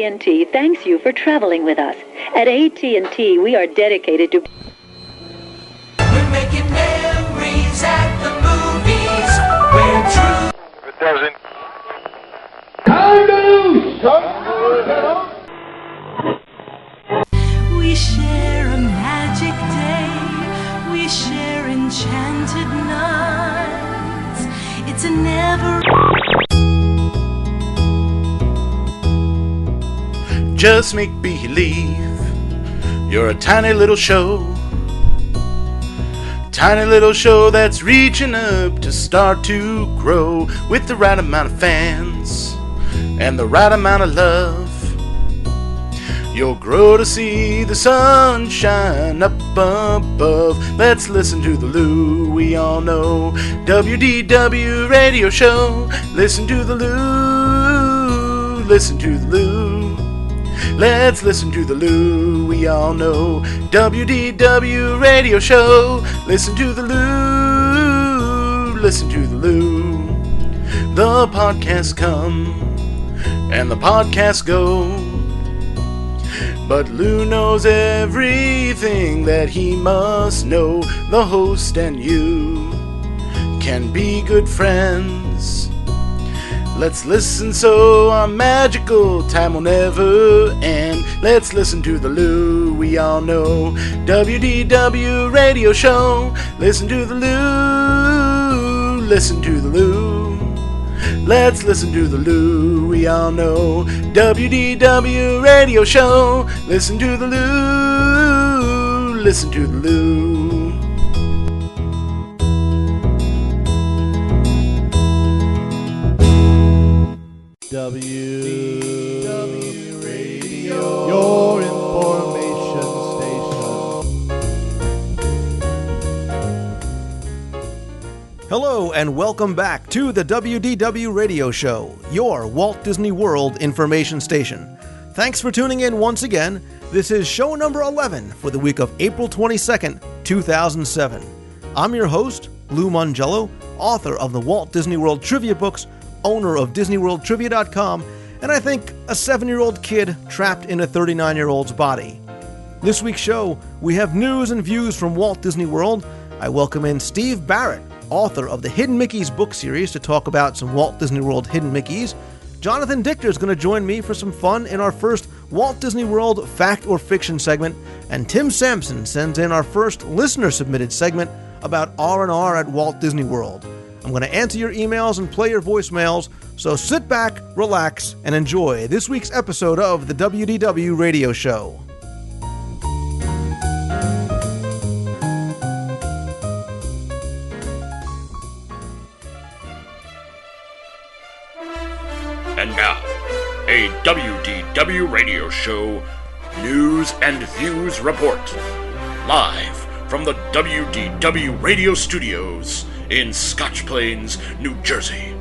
AT&T thanks you for traveling with us. At AT&T, we are dedicated to... We're making memories at the movies where true... It doesn't. We share a magic day. We share enchanted nights. It's a never... Just make believe you're a tiny little show. Tiny little show that's reaching up to start to grow with the right amount of fans and the right amount of love. You'll grow to see the sunshine up above. Let's listen to the Lou we all know. WDW radio show. Listen to the Lou. Listen to the Lou. Let's listen to the Lou we all know. WDW radio show. Listen to the Lou. Listen to the Lou. The podcasts come and the podcasts go, but Lou knows everything that he must know. The host and you can be good friends. Let's listen so our magical time will never end. Let's listen to the Lou we all know. WDW radio show. Listen to the Lou. Listen to the Lou. Let's listen to the Lou we all know. WDW radio show. Listen to the Lou. Listen to the Lou. WDW Radio, your information station. Hello and welcome back to the WDW Radio Show, your Walt Disney World information station. Thanks for tuning in once again. This is show number 11 for the week of April 22nd, 2007. I'm your host, Lou Mongello, author of the Walt Disney World Trivia Books, owner of DisneyWorldTrivia.com, and I think a 7-year-old kid trapped in a 39-year-old's body. This week's show, we have news and views from Walt Disney World. I welcome in Steve Barrett, author of the Hidden Mickeys book series, to talk about some Walt Disney World Hidden Mickeys. Jonathan Dichter is going to join me for some fun in our first Walt Disney World Fact or Fiction segment, and Tim Sampson sends in our first listener-submitted segment about R&R at Walt Disney World. I'm going to answer your emails and play your voicemails, so sit back, relax, and enjoy this week's episode of the WDW Radio Show. And now, a WDW Radio Show News and Views Report. Live from the WDW Radio Studios in Scotch Plains, New Jersey.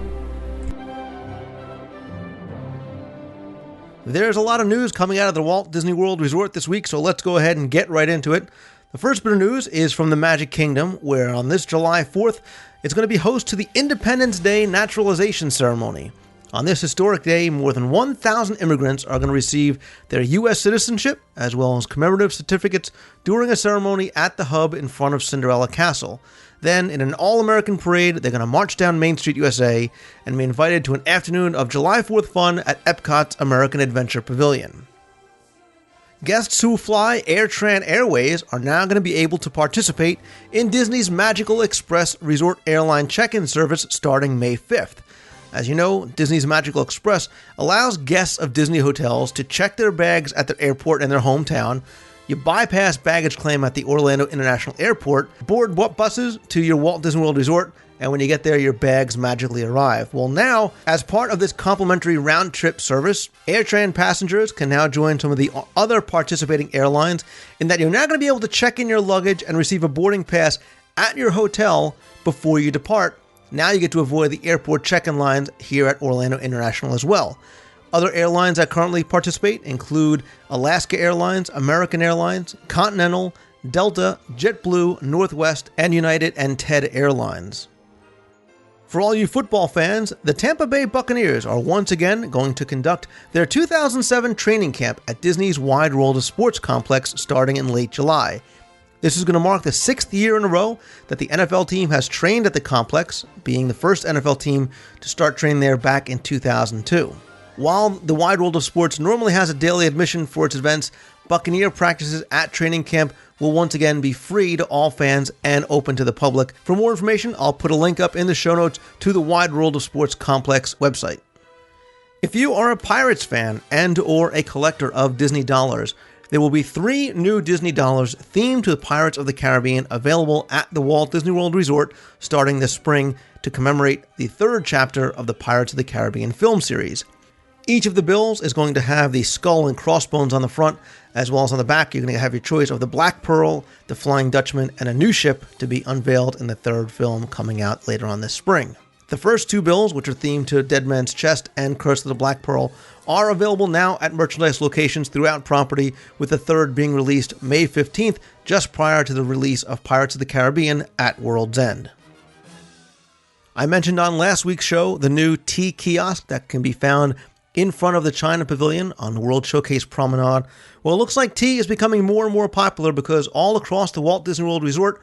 There's a lot of news coming out of the Walt Disney World Resort this week, so let's go ahead and get right into it. The first bit of news is from the Magic Kingdom, where on this July 4th, it's going to be host to the Independence Day Naturalization Ceremony. On this historic day, more than 1,000 immigrants are going to receive their U.S. citizenship, as well as commemorative certificates, during a ceremony at the hub in front of Cinderella Castle. Then, in an all-American parade, they're going to march down Main Street, USA, and be invited to an afternoon of July 4th fun at Epcot's American Adventure Pavilion. Guests who fly AirTran Airways are now going to be able to participate in Disney's Magical Express Resort Airline check-in service starting May 5th. As you know, Disney's Magical Express allows guests of Disney hotels to check their bags at their airport in their hometown. You bypass baggage claim at the Orlando International Airport, board buses to your Walt Disney World Resort, and when you get there, your bags magically arrive. Well, now, as part of this complimentary round-trip service, AirTran passengers can now join some of the other participating airlines in that you're now going to be able to check in your luggage and receive a boarding pass at your hotel before you depart. Now you get to avoid the airport check-in lines here at Orlando International as well. Other airlines that currently participate include Alaska Airlines, American Airlines, Continental, Delta, JetBlue, Northwest, and United and TED Airlines. For all you football fans, the Tampa Bay Buccaneers are once again going to conduct their 2007 training camp at Disney's Wide World of Sports complex starting in late July. This is going to mark the 6th year in a row that the NFL team has trained at the complex, being the first NFL team to start training there back in 2002. While the Wide World of Sports normally has a daily admission for its events, Buccaneer practices at training camp will once again be free to all fans and open to the public. For more information, I'll put a link up in the show notes to the Wide World of Sports Complex website. If you are a Pirates fan and or a collector of Disney dollars, there will be 3 new Disney dollars themed to the Pirates of the Caribbean available at the Walt Disney World Resort starting this spring to commemorate the 3rd chapter of the Pirates of the Caribbean film series. Each of the bills is going to have the skull and crossbones on the front, as well as on the back. You're going to have your choice of the Black Pearl, the Flying Dutchman, and a new ship to be unveiled in the 3rd film coming out later on this spring. The first 2 bills, which are themed to Dead Man's Chest and Curse of the Black Pearl, are available now at merchandise locations throughout property, with the 3rd being released May 15th, just prior to the release of Pirates of the Caribbean at World's End. I mentioned on last week's show the new tea kiosk that can be found in front of the China Pavilion on the World Showcase Promenade. Well, it looks like tea is becoming more and more popular because all across the Walt Disney World Resort,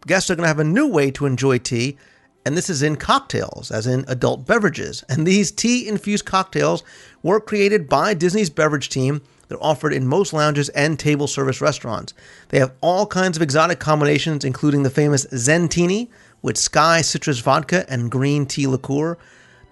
guests are going to have a new way to enjoy tea, and this is in cocktails, as in adult beverages. And these tea-infused cocktails were created by Disney's beverage team. They're offered in most lounges and table service restaurants. They have all kinds of exotic combinations, including the famous Zentini with Sky Citrus Vodka and green tea liqueur,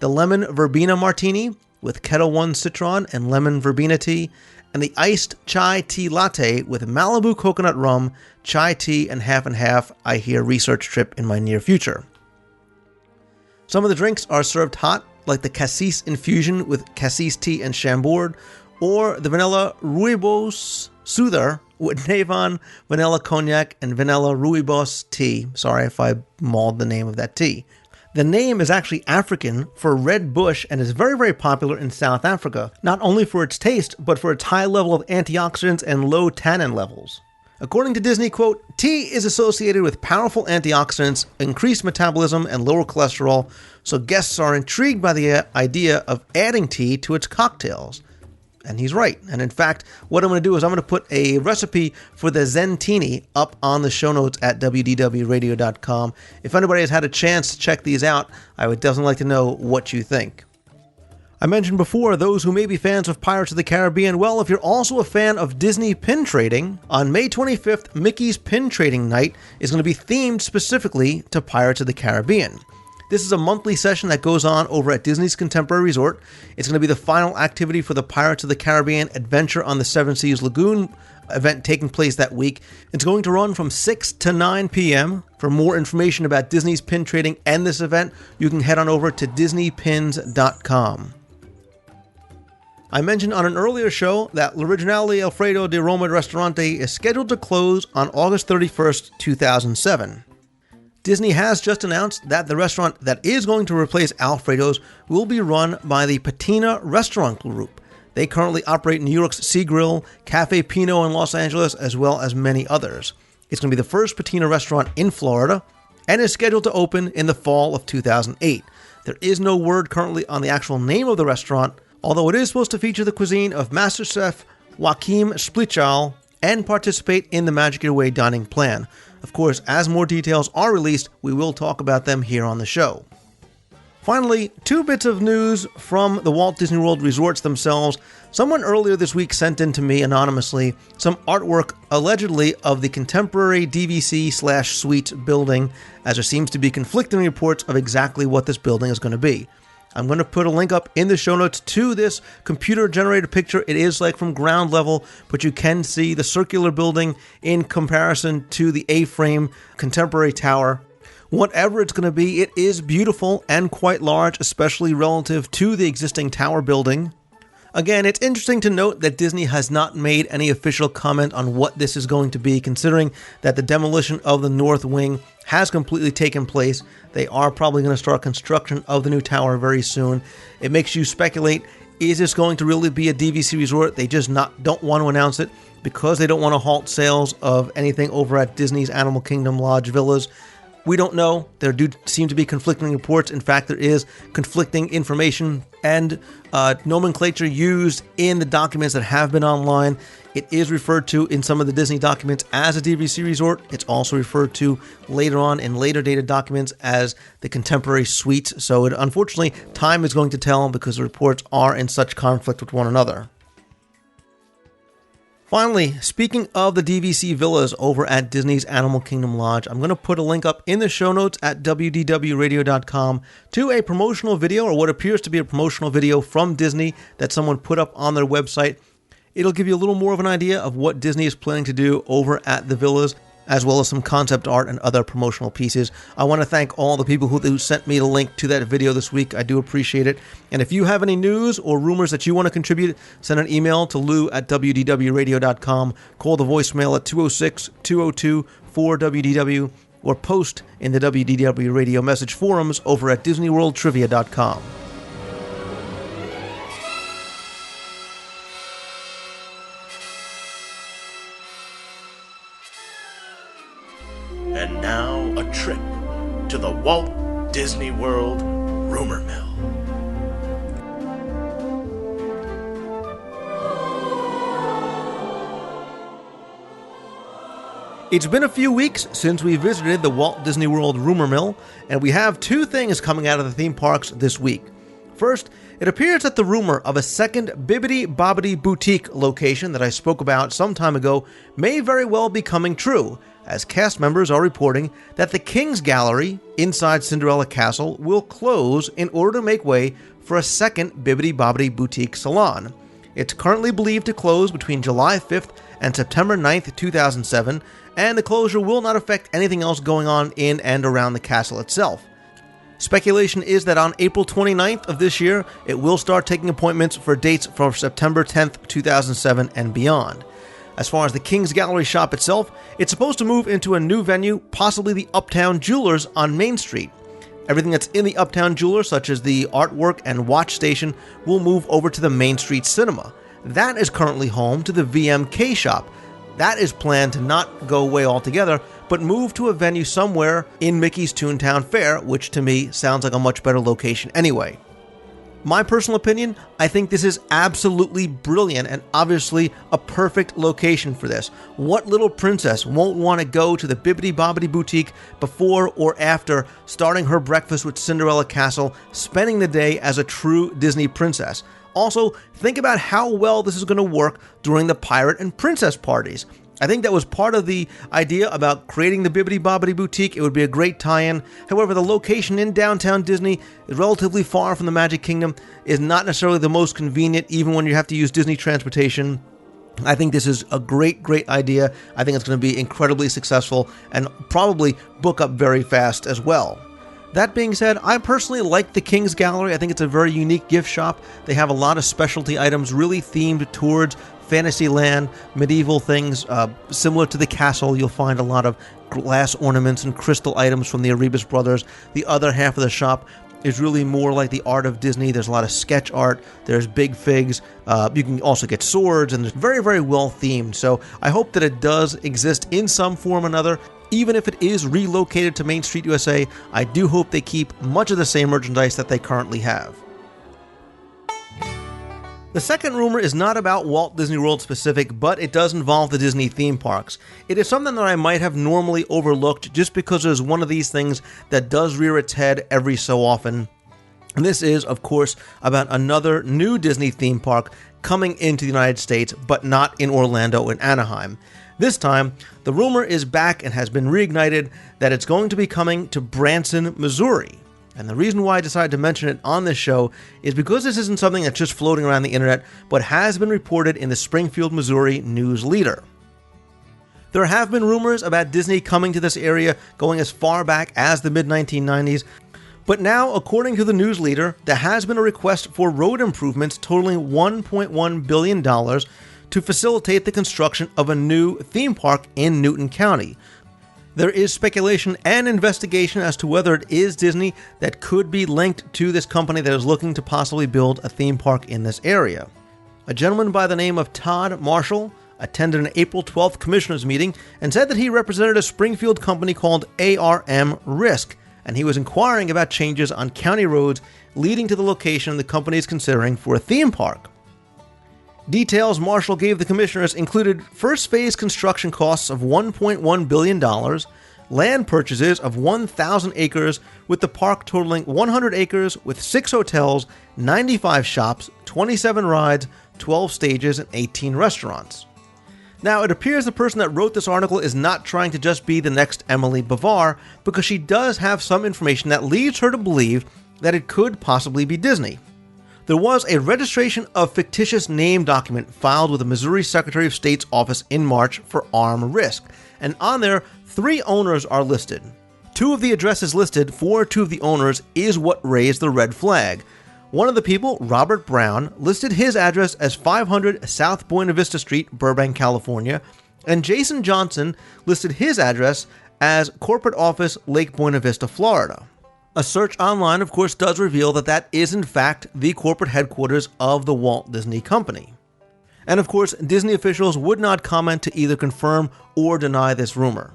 the Lemon Verbena Martini with Ketel One Citron and Lemon Verbena Tea, and the Iced Chai Tea Latte with Malibu Coconut Rum, Chai Tea, and half, I hear research trip in my near future. Some of the drinks are served hot, like the Cassis Infusion with Cassis Tea and Chambord, or the Vanilla Rooibos Soother with Navon, Vanilla Cognac, and Vanilla Rooibos Tea. Sorry if I mauled the name of that tea. The name is actually African for red bush and is very, very popular in South Africa, not only for its taste, but for its high level of antioxidants and low tannin levels. According to Disney, quote, tea is associated with powerful antioxidants, increased metabolism, and lower cholesterol, so guests are intrigued by the idea of adding tea to its cocktails. And he's right. And in fact, what I'm going to do is I'm going to put a recipe for the Zentini up on the show notes at WDWradio.com. If anybody has had a chance to check these out, I would definitely like to know what you think. I mentioned before those who may be fans of Pirates of the Caribbean. Well, if you're also a fan of Disney pin trading, on May 25th, Mickey's Pin Trading Night is going to be themed specifically to Pirates of the Caribbean. This is a monthly session that goes on over at Disney's Contemporary Resort. It's going to be the final activity for the Pirates of the Caribbean Adventure on the Seven Seas Lagoon event taking place that week. It's going to run from 6 to 9 p.m. For more information about Disney's pin trading and this event, you can head on over to DisneyPins.com. I mentioned on an earlier show that L'Originale Alfredo de Roma Restaurante is scheduled to close on August 31st, 2007. Disney has just announced that the restaurant that is going to replace Alfredo's will be run by the Patina Restaurant Group. They currently operate New York's Sea Grill, Cafe Pinot in Los Angeles, as well as many others. It's going to be the first Patina restaurant in Florida and is scheduled to open in the fall of 2008. There is no word currently on the actual name of the restaurant, although it is supposed to feature the cuisine of Master Chef Joachim Splichal and participate in the Magic Your Way dining plan. Of course, as more details are released, we will talk about them here on the show. Finally, 2 bits of news from the Walt Disney World resorts themselves. Someone earlier this week sent in to me anonymously some artwork allegedly of the contemporary DVC/suites building, as there seems to be conflicting reports of exactly what this building is going to be. I'm going to put a link up in the show notes to this computer-generated picture. It is like from ground level, but you can see the circular building in comparison to the A-frame contemporary tower. Whatever it's going to be, it is beautiful and quite large, especially relative to the existing tower building. Again, it's interesting to note that Disney has not made any official comment on what this is going to be, considering that the demolition of the North Wing has completely taken place. They are probably going to start construction of the new tower very soon. It makes you speculate, is this going to really be a DVC resort? They just don't want to announce it because they don't want to halt sales of anything over at Disney's Animal Kingdom Lodge Villas. We don't know. There do seem to be conflicting reports. In fact, there is conflicting information and nomenclature used in the documents that have been online. It is referred to in some of the Disney documents as a DVC resort. It's also referred to later on in later dated documents as the Contemporary Suites. So unfortunately, time is going to tell because the reports are in such conflict with one another. Finally, speaking of the DVC villas over at Disney's Animal Kingdom Lodge, I'm going to put a link up in the show notes at WDWRadio.com to a promotional video, or what appears to be a promotional video from Disney that someone put up on their website. It'll give you a little more of an idea of what Disney is planning to do over at the villas, as well as some concept art and other promotional pieces. I want to thank all the people who sent me the link to that video this week. I do appreciate it. And if you have any news or rumors that you want to contribute, send an email to lou@wdwradio.com, call the voicemail at 206-202-4WDW, or post in the WDW Radio message forums over at DisneyWorldTrivia.com. And now, a trip to the Walt Disney World Rumor Mill. It's been a few weeks since we visited the Walt Disney World Rumor Mill, and we have two things coming out of the theme parks this week. First, it appears that the rumor of a second Bibbidi Bobbidi Boutique location that I spoke about some time ago may very well be coming true, as cast members are reporting that the King's Gallery inside Cinderella Castle will close in order to make way for a second Bibbidi Bobbidi Boutique salon. It's currently believed to close between July 5th and September 9th, 2007, and the closure will not affect anything else going on in and around the castle itself. Speculation is that on April 29th of this year, it will start taking appointments for dates for September 10th, 2007 and beyond. As far as the King's Gallery shop itself, it's supposed to move into a new venue, possibly the Uptown Jewelers on Main Street. Everything that's in the Uptown Jewelers, such as the artwork and watch station, will move over to the Main Street Cinema. That is currently home to the VMK shop. That is planned to not go away altogether, but move to a venue somewhere in Mickey's Toontown Fair, which to me sounds like a much better location anyway. My personal opinion, I think this is absolutely brilliant and obviously a perfect location for this. What little princess won't want to go to the Bibbidi Bobbidi Boutique before or after starting her breakfast with Cinderella Castle, spending the day as a true Disney princess? Also, think about how well this is going to work during the pirate and princess parties. I think that was part of the idea about creating the Bibbidi Bobbidi Boutique. It would be a great tie-in. However, the location in downtown Disney is relatively far from the Magic Kingdom, is not necessarily the most convenient, even when you have to use Disney transportation. I think this is a great idea. I think it's going to be incredibly successful and probably book up very fast as well. That being said, I personally like the King's Gallery. I think it's a very unique gift shop. They have a lot of specialty items really themed towards Fantasyland, medieval things, similar to the castle. You'll find a lot of glass ornaments and crystal items from the Erebus brothers. The other half of the shop is really more like the art of Disney. There's a lot of sketch art. There's big figs. You can also get swords, and it's very well themed. So I hope that it does exist in some form or another. Even if it is relocated to Main Street USA, I do hope they keep much of the same merchandise that they currently have. The second rumor is not about Walt Disney World specific, but it does involve the Disney theme parks. It is something that I might have normally overlooked just because it is one of these things that does rear its head every so often. And this is, of course, about another new Disney theme park coming into the United States, but not in Orlando and Anaheim. This time, the rumor is back and has been reignited that it's going to be coming to Branson, Missouri. And the reason why I decided to mention it on this show is because this isn't something that's just floating around the internet, but has been reported in the Springfield, Missouri News Leader. There have been rumors about Disney coming to this area going as far back as the mid-1990s, but now, according to the News Leader, there has been a request for road improvements totaling $1.1 billion to facilitate the construction of a new theme park in Newton County. There is speculation and investigation as to whether it is Disney that could be linked to this company that is looking to possibly build a theme park in this area. A gentleman by the name of Todd Marshall, attended an April 12th commissioners meeting and said that he represented a Springfield company called ARM Risk, and he was inquiring about changes on county roads leading to the location the company is considering for a theme park. Details Marshall gave the commissioners included first phase construction costs of $1.1 billion, land purchases of 1,000 acres, with the park totaling 100 acres with 6 hotels, 95 shops, 27 rides, 12 stages, and 18 restaurants. Now, it appears the person that wrote this article is not trying to just be the next Emily Bavar, because she does have some information that leads her to believe that it could possibly be Disney. There was a registration of fictitious name document filed with the Missouri Secretary of State's office in March for ARM Risk, and on there, 3 owners are listed. 2 of the addresses listed for 2 of the owners is what raised the red flag. One of the people, Robert Brown, listed his address as 500 South Buena Vista Street, Burbank, California, and Jason Johnson listed his address as Corporate Office, Lake Buena Vista, Florida. A search online, of course, does reveal that that is in fact the corporate headquarters of the Walt Disney Company. And of course, Disney officials would not comment to either confirm or deny this rumor.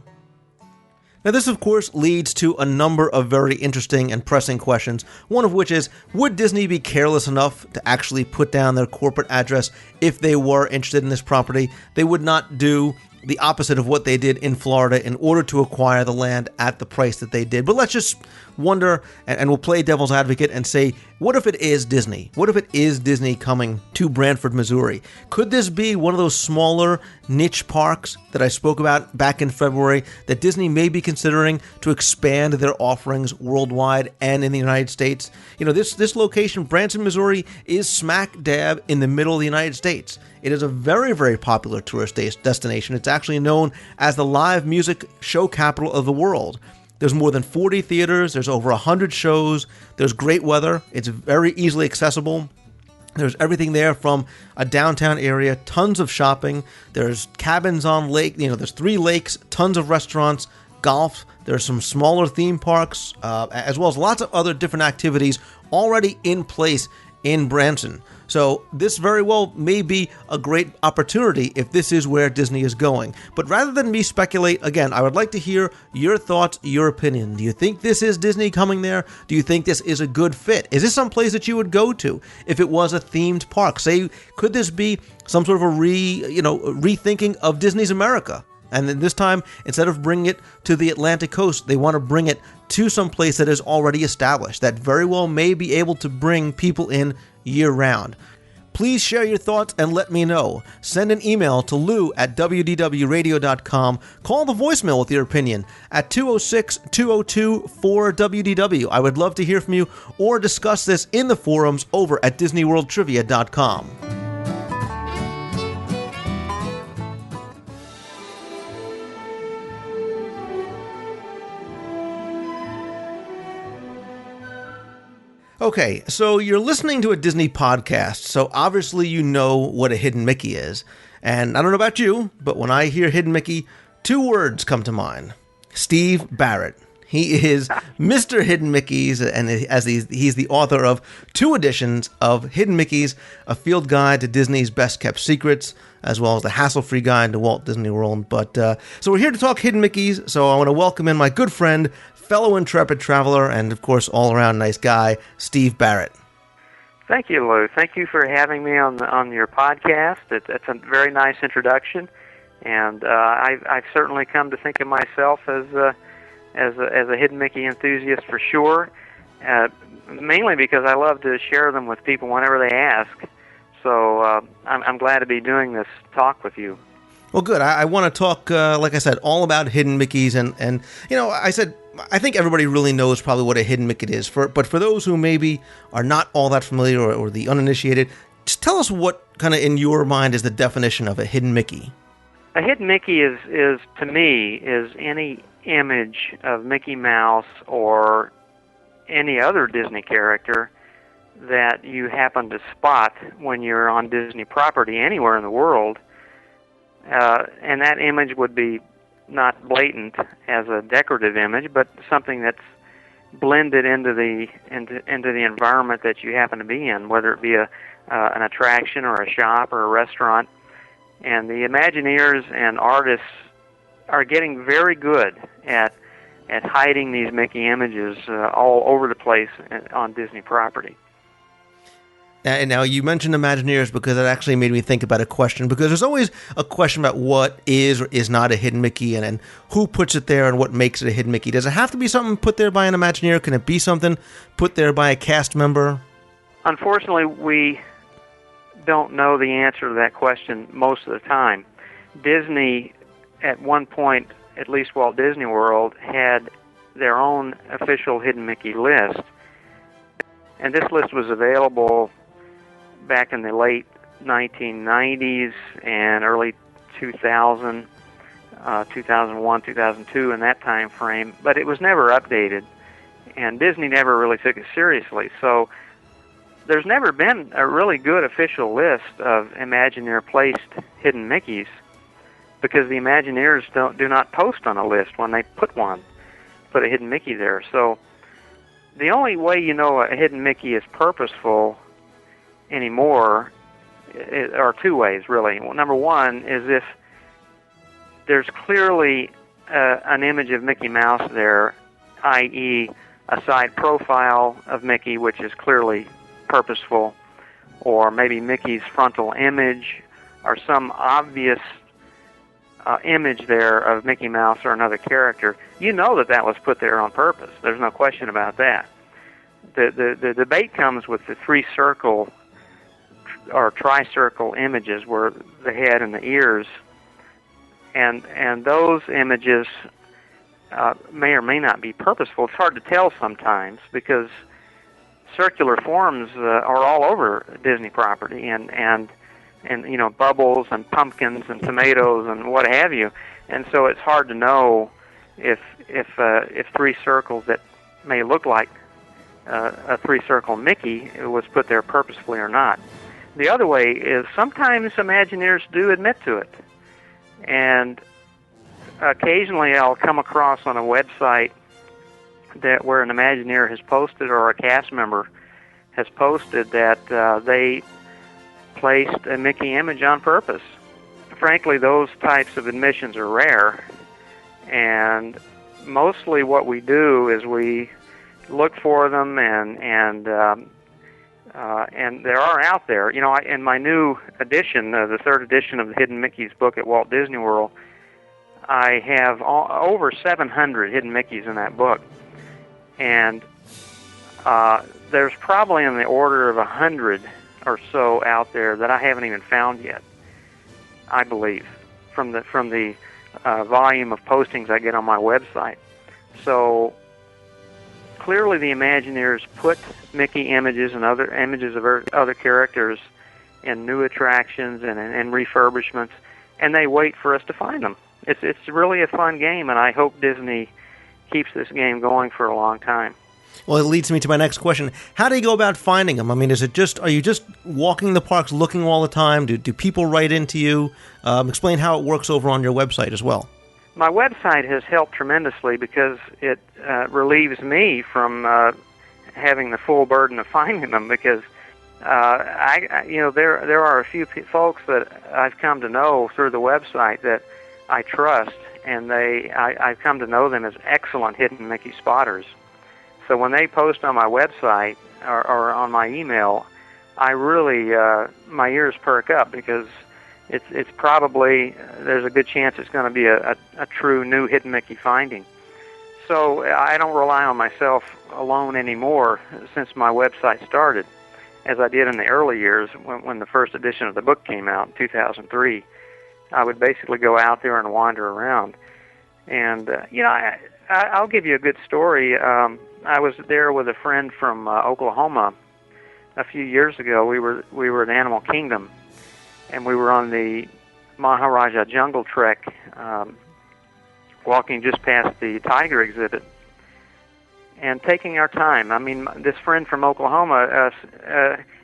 Now, this, of course, leads to a number of very interesting and pressing questions, one of which is, would Disney be careless enough to actually put down their corporate address if they were interested in this property? They would not do the opposite of what they did in Florida in order to acquire the land at the price that they did. But let's just wonder, and we'll play devil's advocate and say, what if it is Disney? What if it is Disney coming to Branford, Missouri? Could this be one of those smaller niche parks that I spoke about back in February that Disney may be considering to expand their offerings worldwide and in the United States? You know, this location, Branson, Missouri, is smack dab in the middle of the United States. It is a very, very popular tourist destination. It's actually known as the live music show capital of the world. There's more than 40 theaters, there's over 100 shows, there's great weather, it's very easily accessible. There's everything there from a downtown area, tons of shopping, there's cabins on lake, there's 3 lakes, tons of restaurants, golf, there's some smaller theme parks, as well as lots of other different activities already in place in Branson. So this very well may be a great opportunity if this is where Disney is going. But rather than me speculate, again, I would like to hear your thoughts, your opinion. Do you think this is Disney coming there? Do you think this is a good fit? Is this some place that you would go to if it was a themed park? Say, could this be some sort of a rethinking of Disney's America? And then this time, instead of bringing it to the Atlantic coast, they want to bring it to some place that is already established, that very well may be able to bring people in year-round. Please share your thoughts and let me know. Send an email to lou@wdwradio.com. Call the voicemail with your opinion at 206-202-4WDW. I would love to hear from you or discuss this in the forums over at DisneyWorldTrivia.com. Okay, so you're listening to a Disney podcast, so obviously you know what a Hidden Mickey is. And I don't know about you, but when I hear Hidden Mickey, 2 words come to mind. Steve Barrett. He is Mr. Hidden Mickeys, and he's the author of 2 editions of Hidden Mickeys, a field guide to Disney's best-kept secrets, as well as the hassle-free guide to Walt Disney World. But so we're here to talk Hidden Mickeys, so I want to welcome in my good friend, fellow intrepid traveler, and of course all-around nice guy, Steve Barrett. Thank you, Lou. Thank you for having me on your podcast. It's a very nice introduction, and I've certainly come to think of myself as a Hidden Mickey enthusiast for sure, mainly because I love to share them with people whenever they ask. So I'm glad to be doing this talk with you. Well, good. I want to talk, like I said, all about Hidden Mickeys, and I think everybody really knows probably what a Hidden Mickey is. But for those who maybe are not all that familiar or the uninitiated, just tell us what kind of in your mind is the definition of a Hidden Mickey. A Hidden Mickey is to me is any image of Mickey Mouse or any other Disney character that you happen to spot when you're on Disney property anywhere in the world. And that image would be not blatant as a decorative image, but something that's blended into the environment that you happen to be in, whether it be an attraction or a shop or a restaurant. And the Imagineers and artists are getting very good at hiding these Mickey images all over the place on Disney property. And now you mentioned Imagineers because it actually made me think about a question, because there's always a question about what is or is not a hidden Mickey and who puts it there and what makes it a hidden Mickey. Does it have to be something put there by an Imagineer? Can it be something put there by a cast member? Unfortunately, we don't know the answer to that question most of the time. Disney, at one point, at least Walt Disney World, had their own official hidden Mickey list. And this list was available back in the late 1990s and early 2000, 2001, 2002, in that time frame, but it was never updated, and Disney never really took it seriously. So there's never been a really good official list of Imagineer-placed hidden Mickeys, because the Imagineers do not post on a list when they put a hidden Mickey there. So the only way you know a hidden Mickey is purposeful anymore are two ways, really. Well, number one is if there's clearly an image of Mickey Mouse there, i.e. a side profile of Mickey, which is clearly purposeful, or maybe Mickey's frontal image, or some obvious image there of Mickey Mouse or another character. You know that was put there on purpose. There's no question about that. The debate comes with the three-circle or tri-circle images, where the head and the ears, and those images may or may not be purposeful. It's hard to tell sometimes, because circular forms are all over Disney property, and you know, bubbles and pumpkins and tomatoes and what have you, and so it's hard to know if three circles that may look like a three-circle Mickey was put there purposefully or not. The other way is sometimes Imagineers do admit to it, and occasionally I'll come across on a website where an Imagineer has posted, or a cast member has posted, that they placed a Mickey image on purpose. Frankly, those types of admissions are rare, and mostly what we do is we look for them, and there are out there. You know, in my new edition, the third edition of the Hidden Mickeys book at Walt Disney World, I have over 700 hidden Mickeys in that book, and there's probably in the order of 100 or so out there that I haven't even found yet, I believe, from the volume of postings I get on my website. So clearly the Imagineers put Mickey images and other images of other characters in new attractions and refurbishments, and they wait for us to find them. It's really a fun game, and I hope Disney keeps this game going for a long time. Well, it leads me to my next question. How do you go about finding them? I mean, are you just walking the parks looking all the time? Do people write into you? Explain how it works over on your website as well. My website has helped tremendously because it relieves me from having the full burden of finding them, because there are a few folks that I've come to know through the website that I trust, and I've come to know them as excellent hidden Mickey spotters. So when they post on my website or on my email, I really my ears perk up, because it's probably, there's a good chance it's going to be a true new hidden Mickey finding. So I don't rely on myself alone anymore since my website started, as I did in the early years when the first edition of the book came out in 2003. I would basically go out there and wander around. And, I'll give you a good story. I was there with a friend from Oklahoma a few years ago. We were at Animal Kingdom, and we were on the Maharaja Jungle Trek, walking just past the tiger exhibit and taking our time. I mean, this friend from Oklahoma,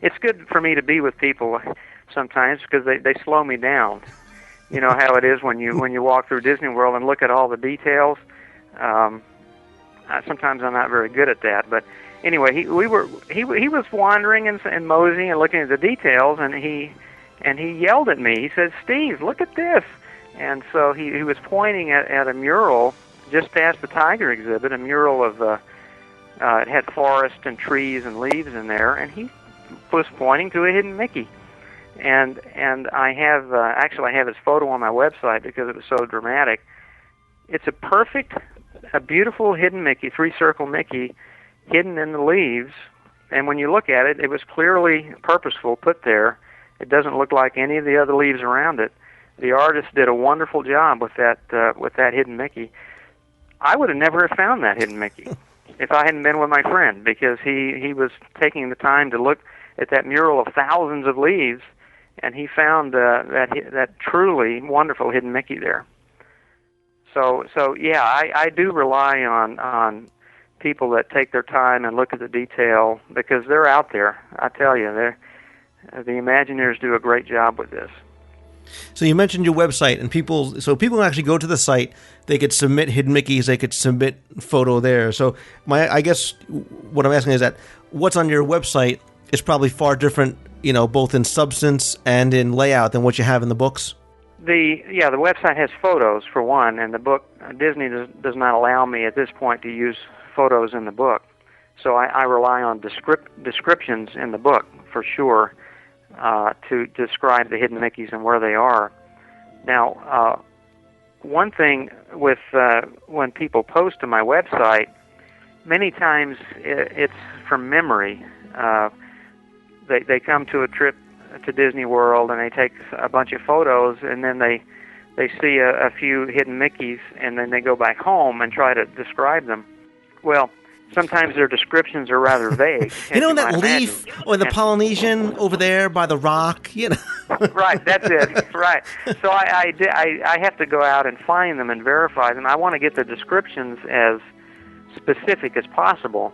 it's good for me to be with people sometimes, because they slow me down. You know how it is when you walk through Disney World and look at all the details. Sometimes I'm not very good at that, but anyway, he was wandering and moseying and looking at the details, and and he yelled at me. He said, "Steve, look at this!" And so he was pointing at a mural just past the tiger exhibit, a mural of it had forest and trees and leaves in there, and he was pointing to a hidden Mickey. And I have actually I have his photo on my website because it was so dramatic. It's a beautiful hidden Mickey, three-circle Mickey, hidden in the leaves. And when you look at it, it was clearly purposeful, put there. It doesn't look like any of the other leaves around it. The artist did a wonderful job with that hidden Mickey. I would have never have found that hidden Mickey if I hadn't been with my friend, because he was taking the time to look at that mural of thousands of leaves, and he found that truly wonderful hidden Mickey there. So yeah, I do rely on people that take their time and look at the detail, because they're out there. I tell you, the Imagineers do a great job with this. So you mentioned your website, and people can actually go to the site. They could submit hidden Mickeys. They could submit photo there. So I guess what I'm asking is that what's on your website is probably far different, both in substance and in layout than what you have in the books. The website has photos for one, and the book, Disney does not allow me at this point to use photos in the book. So I rely on descriptions in the book for sure. To describe the hidden Mickeys and where they are. Now, one thing with when people post to my website, many times it's from memory. They come to a trip to Disney World and they take a bunch of photos, and then they see a few hidden Mickeys, and then they go back home and try to describe them. Well, sometimes their descriptions are rather vague. That leaf or the Polynesian over there by the rock, Right, that's it. Right. So I have to go out and find them and verify them. I want to get the descriptions as specific as possible.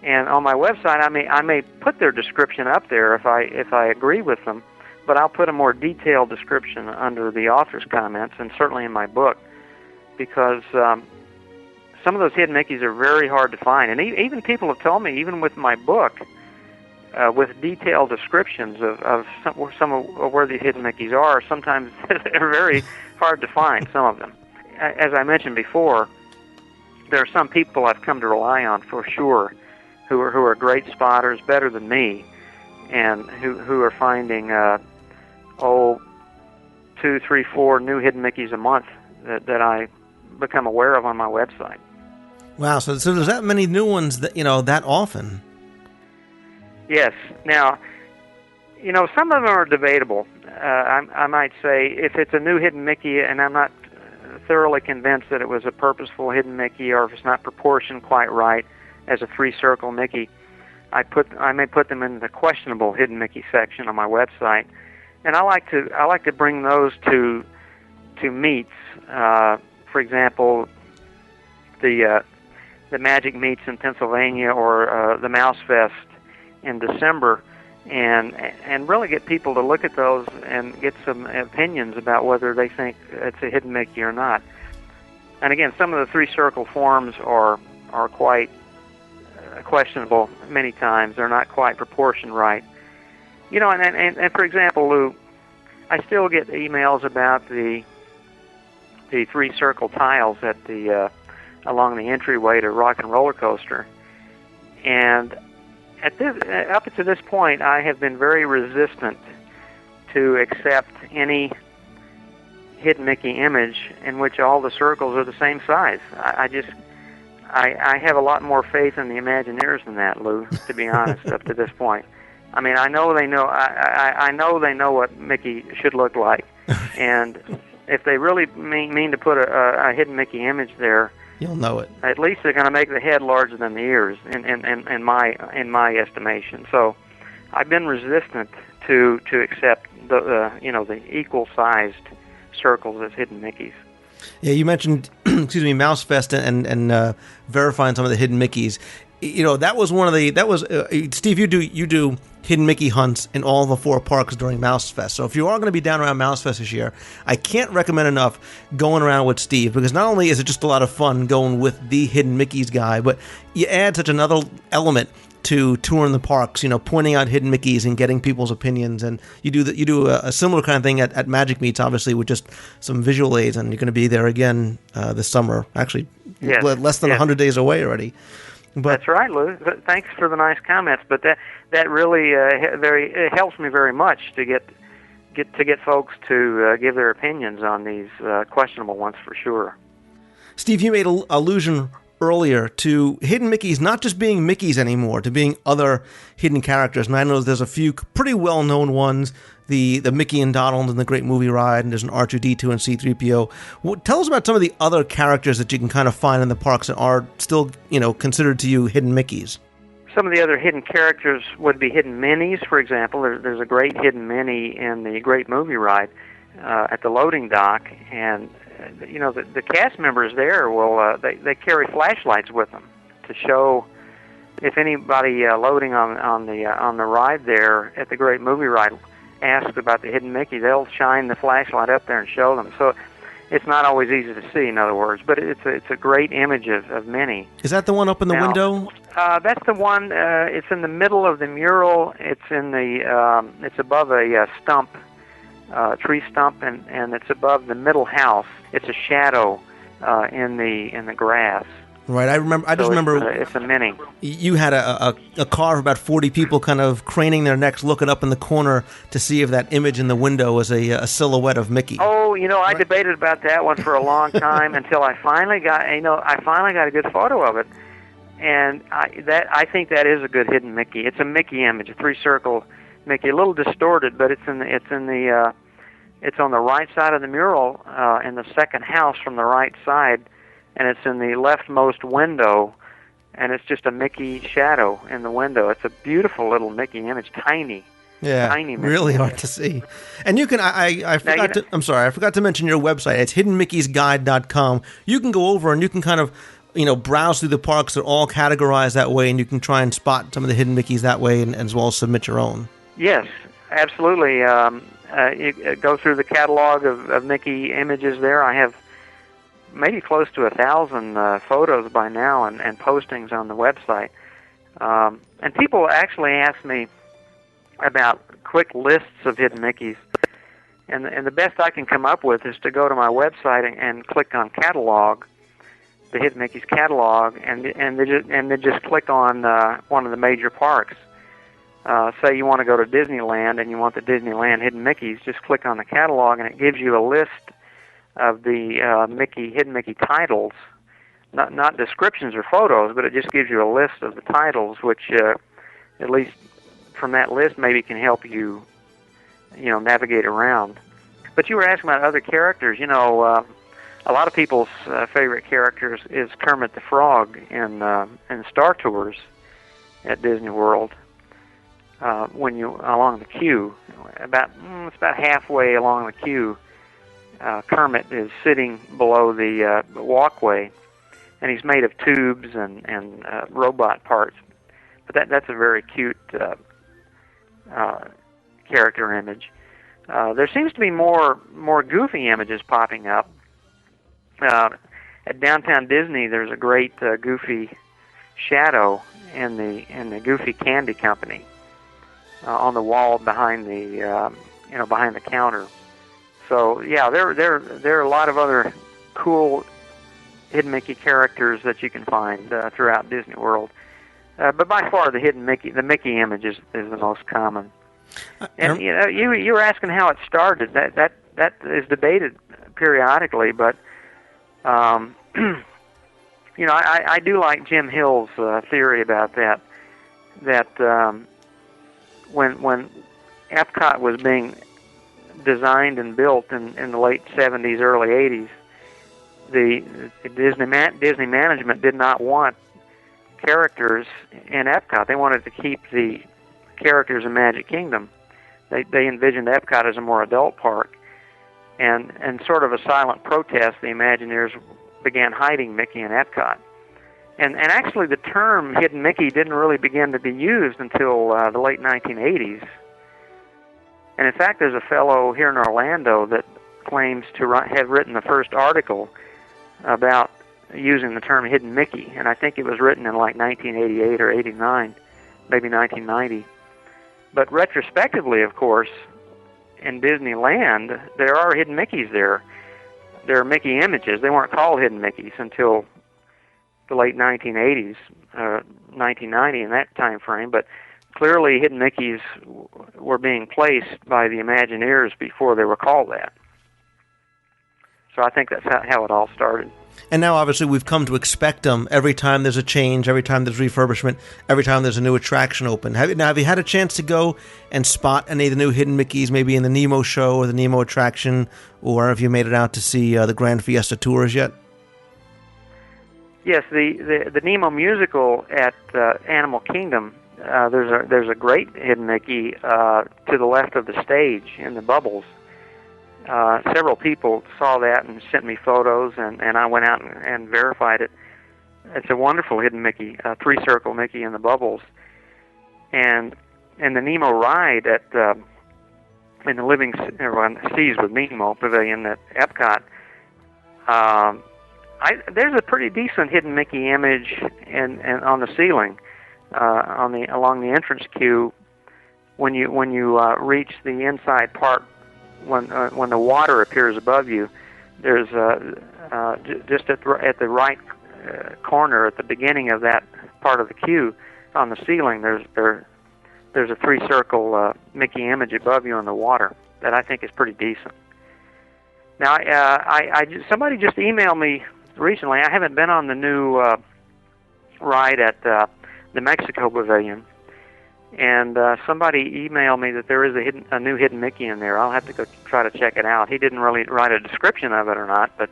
And on my website, I may put their description up there if I agree with them, but I'll put a more detailed description under the author's comments, and certainly in my book, because some of those hidden Mickeys are very hard to find. And even people have told me, even with my book, with detailed descriptions of some of where the hidden Mickeys are, sometimes they're very hard to find, some of them. As I mentioned before, there are some people I've come to rely on for sure who are great spotters, better than me, and who are finding 2, 3, 4 new hidden Mickeys a month that I become aware of on my website. Wow, so there's that many new ones that that often. Yes. Now, some of them are debatable. I might say if it's a new hidden Mickey and I'm not thoroughly convinced that it was a purposeful hidden Mickey, or if it's not proportioned quite right as a three-circle Mickey, I may put them in the questionable hidden Mickey section on my website, and I like to bring those to meets. For example, the Magic Meets in Pennsylvania, or the Mouse Fest in December, and really get people to look at those and get some opinions about whether they think it's a hidden Mickey or not. And again, some of the three-circle forms are quite questionable many times. They're not quite proportioned right. And for example, Lou, I still get emails about the three-circle tiles at the along the entryway to Rock and Roller Coaster, and up to this point, I have been very resistant to accept any hidden Mickey image in which all the circles are the same size. I have a lot more faith in the Imagineers than that, Lou, to be honest, up to this point. I mean, I know they know. I know they know what Mickey should look like, and if they really mean to put a hidden Mickey image there, you'll know it. At least they're going to make the head larger than the ears, in my estimation. So, I've been resistant to accept the equal sized circles as hidden Mickeys. Yeah, you mentioned Mouse Fest and verifying some of the hidden Mickeys. that was one of the Steve. You do Hidden Mickey hunts in all the 4 parks during Mouse Fest. So if you are going to be down around Mouse Fest this year, I can't recommend enough going around with Steve, because not only is it just a lot of fun going with the Hidden Mickey's guy, but you add such another element to touring the parks, pointing out hidden Mickeys and getting people's opinions. And you do a similar kind of thing at Magic Meets, obviously, with just some visual aids, and you're going to be there again this summer. Actually, yes. Less than 100 days away already. But, that's right, Lou. Thanks for the nice comments. But that really it helps me very much to get folks to give their opinions on these questionable ones for sure. Steve, you made an allusion earlier to hidden Mickeys not just being Mickeys anymore, to being other hidden characters. And I know there's a few pretty well-known ones, the Mickey and Donald in the Great Movie Ride, and there's an R2-D2 and C-3PO. Tell us about some of the other characters that you can kind of find in the parks that are still, considered to you hidden Mickeys. Some of the other hidden characters would be hidden Minis, for example. There's a great hidden Mini in the Great Movie Ride at the loading dock, and the cast members there will they carry flashlights with them to show if anybody loading on the ride there at the Great Movie Ride asks about the hidden Mickey, they'll shine the flashlight up there and show them. So it's not always easy to see, in other words, but it's a great image of Minnie. Is that the one up in the window? That's the one. It's in the middle of the mural. It's in the it's above a stump. Tree stump, and it's above the middle house. It's a shadow in the grass. Right, I just remember it's a Mini. You had a car of about 40 people kind of craning their necks, looking up in the corner to see if that image in the window was a silhouette of Mickey. Oh, I debated about that one for a long time until I finally got a good photo of it, and I think that is a good hidden Mickey. It's a Mickey image, a 3-circle Mickey, a little distorted, but it's on the right side of the mural in the second house from the right side, and it's in the leftmost window, and it's just a Mickey shadow in the window. It's a beautiful little Mickey image, tiny. Yeah, tiny Mickey really hard image. to see. And you can I forgot to mention your website. It's hiddenmickeysguide.com. You can go over and you can kind of browse through the parks. They're all categorized that way, and you can try and spot some of the hidden Mickeys that way, and as well as submit your own. Yes, absolutely. You go through the catalog of Mickey images there. I have maybe close to 1,000 photos by now and postings on the website. And people actually ask me about quick lists of hidden Mickeys. And the best I can come up with is to go to my website and click on catalog, the Hidden Mickey's catalog, and then just click on one of the major parks. Say you want to go to Disneyland and you want the Disneyland Hidden Mickeys, just click on the catalog and it gives you a list of the Hidden Mickey titles, not descriptions or photos, but it just gives you a list of the titles, which at least from that list maybe can help you, navigate around. But you were asking about other characters. A lot of people's favorite characters is Kermit the Frog in Star Tours at Disney World. When you along the queue, it's about halfway along the queue, Kermit is sitting below the walkway, and he's made of tubes and robot parts. But that's a very cute character image. There seems to be more goofy images popping up. At Downtown Disney, there's a great Goofy shadow in the Goofy Candy Company on the wall behind the behind the counter. So yeah, there are a lot of other cool hidden Mickey characters that you can find throughout Disney World. But by far, the Mickey image is the most common. And you were asking how it started. That is debated periodically, but I do like Jim Hill's theory about that. That when Epcot was being designed and built in the late 70s, early 80s, the Disney management did not want characters in Epcot. They wanted to keep the characters in Magic Kingdom. They envisioned Epcot as a more adult park, and sort of a silent protest, the Imagineers began hiding Mickey in Epcot. And actually, the term Hidden Mickey didn't really begin to be used until the late 1980s. And in fact, there's a fellow here in Orlando that claims to have written the first article about using the term Hidden Mickey, and I think it was written in like 1988 or 89, maybe 1990. But retrospectively, of course, in Disneyland, there are Hidden Mickeys there. There are Mickey images. They weren't called Hidden Mickeys until the late 1980s, 1990 in that time frame, but clearly Hidden Mickeys were being placed by the Imagineers before they were called that. So I think that's how it all started. And now, obviously, we've come to expect them every time there's a change, every time there's refurbishment, every time there's a new attraction open. Have you had a chance to go and spot any of the new Hidden Mickeys, maybe in the Nemo show or the Nemo attraction, or have you made it out to see the Grand Fiesta Tours yet? Yes, the Nemo musical at Animal Kingdom. There's a great Hidden Mickey to the left of the stage in the bubbles. Several people saw that and sent me photos, and I went out and verified it. It's a wonderful Hidden Mickey, three-circle Mickey in the bubbles, and the Nemo ride at in the Living Seas with Nemo Pavilion at Epcot. There's a pretty decent Hidden Mickey image and on the ceiling, along the entrance queue, when you reach the inside part, when the water appears above you. There's just at the right corner at the beginning of that part of the queue on the ceiling. There's a three-circle Mickey image above you in the water that I think is pretty decent. Now, somebody just emailed me recently. I haven't been on the new ride at the Mexico Pavilion, and somebody emailed me that there is a new Hidden Mickey in there. I'll have to go try to check it out. He didn't really write a description of it or not, but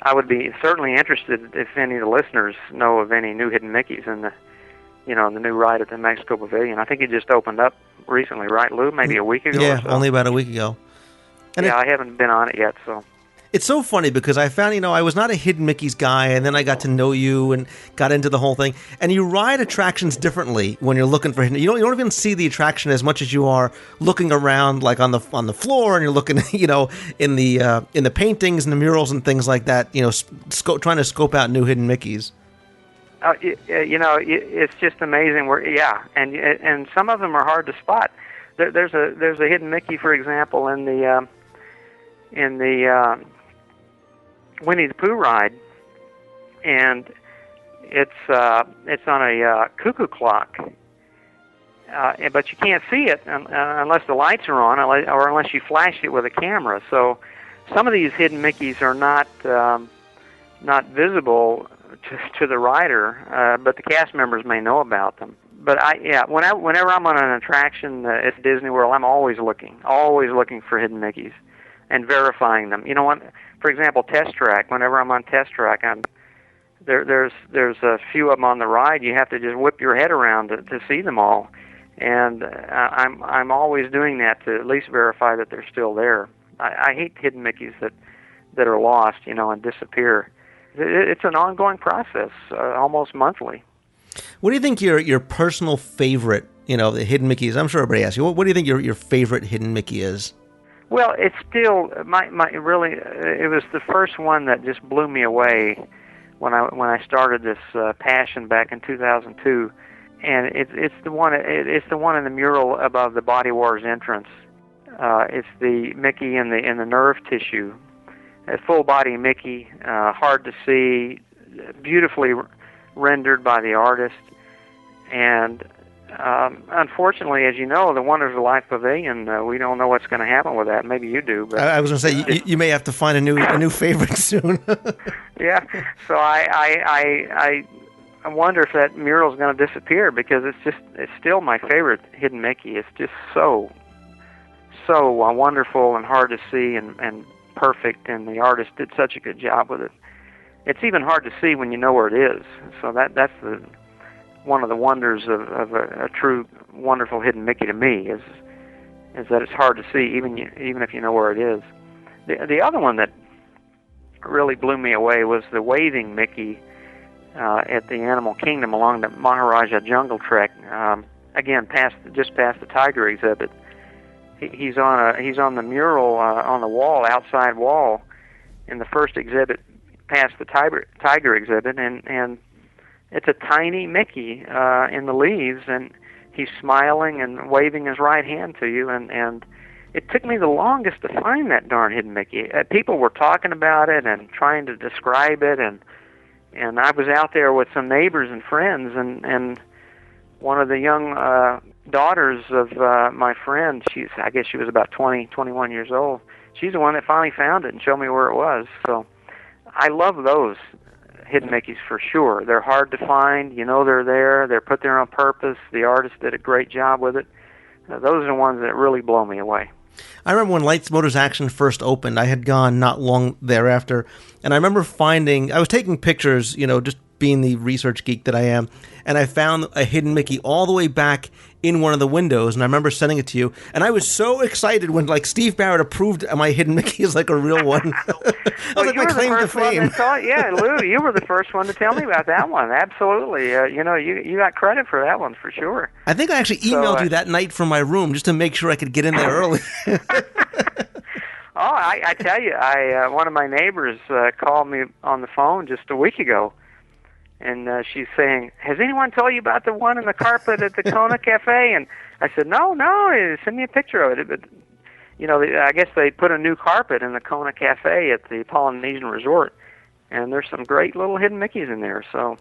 I would be certainly interested if any of the listeners know of any new Hidden Mickeys in the new ride at the Mexico Pavilion. I think it just opened up recently, right, Lou? Maybe a week ago. Yeah, or so. Only about a week ago. And I haven't been on it yet, so. It's so funny because I found, I was not a Hidden Mickey's guy, and then I got to know you and got into the whole thing. And you ride attractions differently when you're looking for hidden. You don't even see the attraction as much as you are looking around, like on the floor, and you're looking, in the paintings and the murals and things like that. Trying to scope out new Hidden Mickeys. It's just amazing. And some of them are hard to spot. There's a Hidden Mickey, for example, in the Winnie the Pooh ride, and it's on a cuckoo clock, but you can't see it unless the lights are on, or unless you flash it with a camera. So some of these Hidden Mickeys are not visible to the rider, but the cast members may know about them. But whenever I'm on an attraction at Disney World, I'm always looking for Hidden Mickeys and verifying them. For example, Test Track. Whenever I'm on Test Track, there's a few of them on the ride. You have to just whip your head around to see them all, and I'm always doing that to at least verify that they're still there. I hate Hidden Mickeys that are lost, and disappear. It's an ongoing process, almost monthly. What do you think your personal favorite, the Hidden Mickey is? I'm sure everybody asks you. What do you think your favorite Hidden Mickey is? Well, it's still really. It was the first one that just blew me away when I started this passion back in 2002, and it's the one in the mural above the Body Wars entrance. It's the Mickey in the nerve tissue, a full body Mickey, hard to see, beautifully rendered by the artist, and unfortunately, as you know, the Wonders of Life Pavilion, we don't know what's going to happen with that. Maybe you do. But I was going to say you may have to find a new favorite soon. Yeah, so I wonder if that mural is going to disappear, because it's still my favorite Hidden Mickey. It's just so wonderful and hard to see and perfect, and the artist did such a good job with it. It's even hard to see when you know where it is. So that's one of the wonders of a true wonderful Hidden Mickey to me is that it's hard to see even if you know where it is. The other one that really blew me away was the waving Mickey at the Animal Kingdom along the Maharaja Jungle Trek. Again, just past the tiger exhibit. He's on the mural on the wall, outside wall, in the first exhibit past the tiger exhibit, and it's a tiny Mickey in the leaves, and he's smiling and waving his right hand to you, and it took me the longest to find that darn hidden Mickey. People were talking about it and trying to describe it, and I was out there with some neighbors and friends, and one of the young daughters of my friend, I guess she was about 20, 21 years old. She's the one that finally found it and showed me where it was. So I love those hidden Mickeys for sure. They're hard to find. You know they're there. They're put there on purpose. The artist did a great job with it. Those are the ones that really blow me away. I remember when Lights Motors Action first opened, I had gone not long thereafter, and I remember I was taking pictures, just being the research geek that I am, and I found a hidden Mickey all the way back in one of the windows, and I remember sending it to you, and I was so excited when Steve Barrett approved my hidden Mickey as a real one. That was my claim to fame. Yeah, Lou, you were the first one to tell me about that one. Absolutely. You got credit for that one for sure. I think I actually emailed you that night from my room just to make sure I could get in there early. Oh, I tell you, one of my neighbors called me on the phone just a week ago, and she's saying, "Has anyone told you about the one in the carpet at the Kona Cafe?" And I said, "No, send me a picture of it." But I guess they put a new carpet in the Kona Cafe at the Polynesian Resort, and there's some great little hidden Mickeys in there. So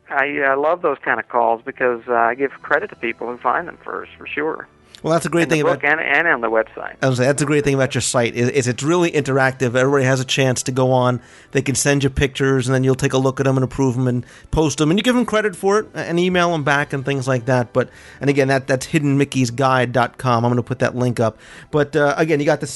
I love those kind of calls because I give credit to people who find them first, for sure. Well, that's a great thing about and on the website. I was saying, that's a great thing about your site. Is it's really interactive. Everybody has a chance to go on. They can send you pictures, and then you'll take a look at them and approve them and post them, and you give them credit for it and email them back and things like that. And again, that's hiddenmickeysguide.com. I'm going to put that link up. But again, you got the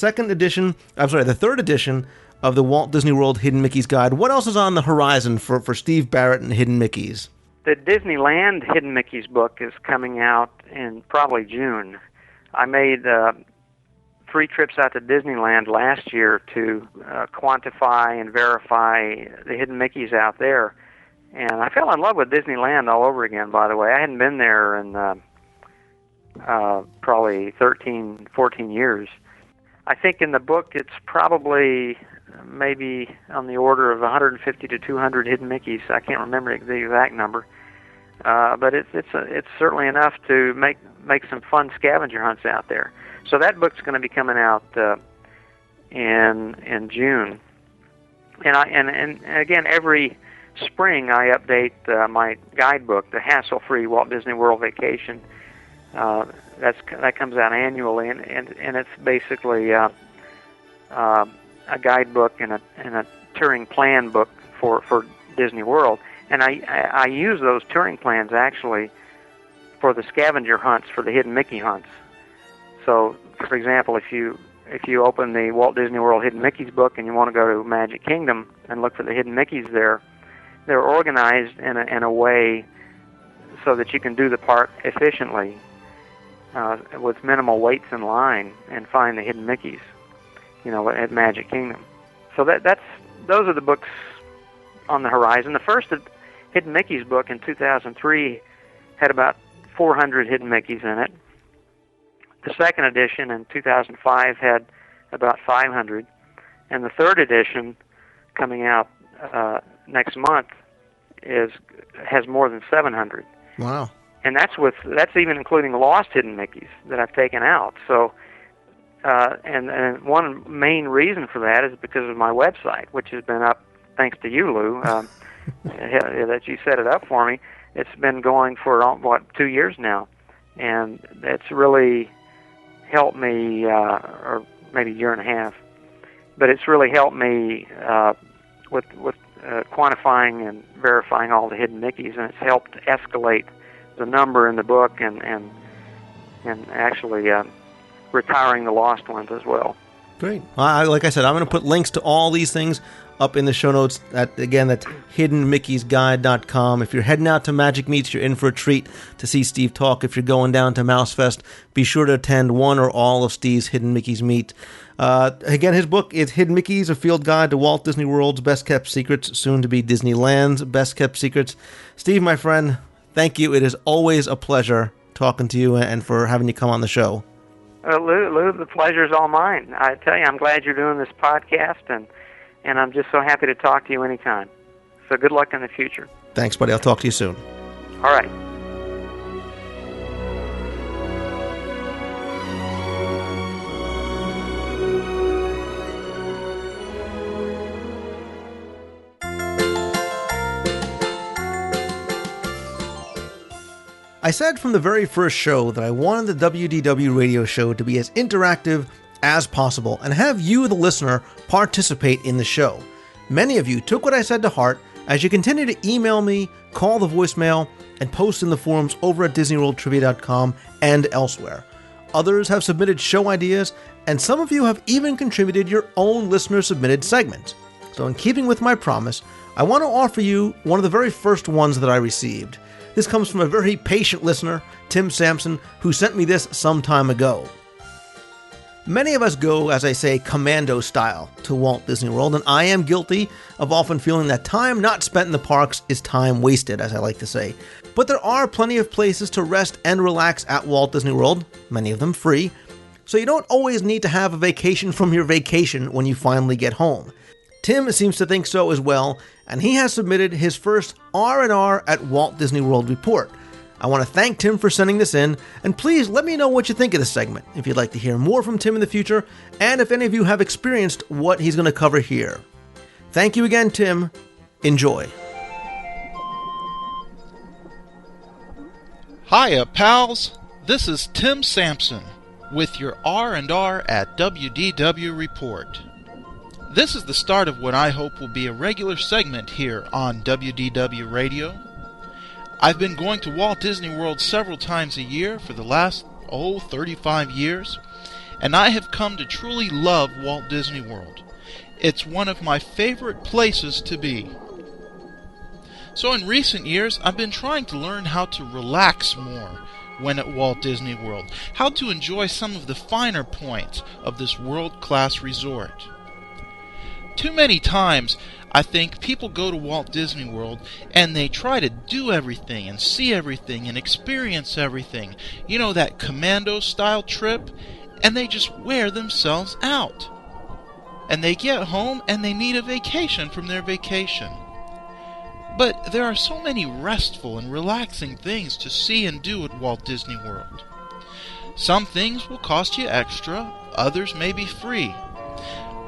third edition of the Walt Disney World Hidden Mickey's Guide. What else is on the horizon for Steve Barrett and Hidden Mickeys? The Disneyland Hidden Mickey's book is coming out in probably June. I made 3 trips out to Disneyland last year to quantify and verify the hidden Mickeys out there. And I fell in love with Disneyland all over again, by the way. I hadn't been there in probably 13, 14 years. I think in the book it's probably maybe on the order of 150 to 200 hidden Mickeys. I can't remember the exact number. But it's certainly enough to make some fun scavenger hunts out there. So that book's going to be coming out in June, and again every spring I update my guidebook, the Hassle-Free Walt Disney World Vacation. That comes out annually, and it's basically a guidebook and a touring plan book for Disney World. And I use those touring plans actually for the scavenger hunts, for the hidden Mickey hunts. So, for example, if you open the Walt Disney World Hidden Mickeys book and you want to go to Magic Kingdom and look for the hidden Mickeys there, they're organized in a way so that you can do the park efficiently with minimal waits in line and find the hidden Mickeys, at Magic Kingdom. So those are the books on the horizon. The first Hidden Mickey's book in 2003 had about 400 hidden Mickeys in it. The second edition in 2005 had about 500, and the third edition coming out next month has more than 700. Wow! And that's even including lost hidden Mickeys that I've taken out. So, and one main reason for that is because of my website, which has been up thanks to you, Lou. That you set it up for me. It's been going for 2 years now, and it's really helped me, or maybe a year and a half. But it's really helped me with quantifying and verifying all the hidden Mickeys, and it's helped escalate the number in the book and actually retiring the lost ones as well. Great. Like I said, I'm going to put links to all these things up in the show notes. That's hiddenmickey'sguide.com. If you're heading out to Magic Meets, you're in for a treat to see Steve talk. If you're going down to Mousefest, be sure to attend one or all of Steve's Hidden Mickey's Meet. Again, his book is Hidden Mickey's, A Field Guide to Walt Disney World's Best Kept Secrets, soon to be Disneyland's Best Kept Secrets. Steve, my friend, thank you. It is always a pleasure talking to you and for having you come on the show. Lou, the pleasure's all mine. I tell you, I'm glad you're doing this podcast, and I'm just so happy to talk to you anytime. So good luck in the future. Thanks, buddy. I'll talk to you soon. All right. I said from the very first show that I wanted the WDW radio show to be as interactive as possible and have you, the listener, participate in the show. Many of you took what I said to heart as you continue to email me, call the voicemail, and post in the forums over at DisneyWorldTrivia.com and elsewhere. Others have submitted show ideas, and some of you have even contributed your own listener-submitted segments. So in keeping with my promise, I want to offer you one of the very first ones that I received. This comes from a very patient listener, Tim Sampson, who sent me this some time ago. Many of us go, as I say, commando style to Walt Disney World, and I am guilty of often feeling that time not spent in the parks is time wasted, as I like to say. But there are plenty of places to rest and relax at Walt Disney World, many of them free, so you don't always need to have a vacation from your vacation when you finally get home. Tim seems to think so as well, and he has submitted his first R&R at Walt Disney World report. I want to thank Tim for sending this in, and please let me know what you think of this segment, if you'd like to hear more from Tim in the future, and if any of you have experienced what he's going to cover here. Thank you again, Tim. Enjoy. Hiya, pals. This is Tim Sampson with your R&R at WDW report. This is the start of what I hope will be a regular segment here on WDW Radio. I've been going to Walt Disney World several times a year for the last, 35 years, and I have come to truly love Walt Disney World. It's one of my favorite places to be. So in recent years, I've been trying to learn how to relax more when at Walt Disney World, how to enjoy some of the finer points of this world-class resort. Too many times, I think people go to Walt Disney World and they try to do everything and see everything and experience everything. You know, that commando style trip, and they just wear themselves out. And they get home and they need a vacation from their vacation. But there are so many restful and relaxing things to see and do at Walt Disney World. Some things will cost you extra, others may be free.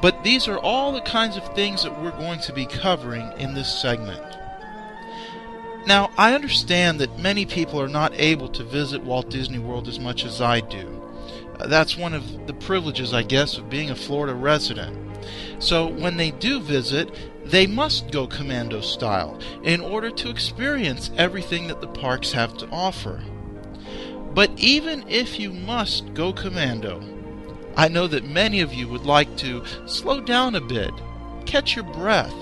But these are all the kinds of things that we're going to be covering in this segment. Now, I understand that many people are not able to visit Walt Disney World as much as I do. That's one of the privileges, I guess, of being a Florida resident. So when they do visit, they must go commando style in order to experience everything that the parks have to offer. But even if you must go commando, I know that many of you would like to slow down a bit, catch your breath,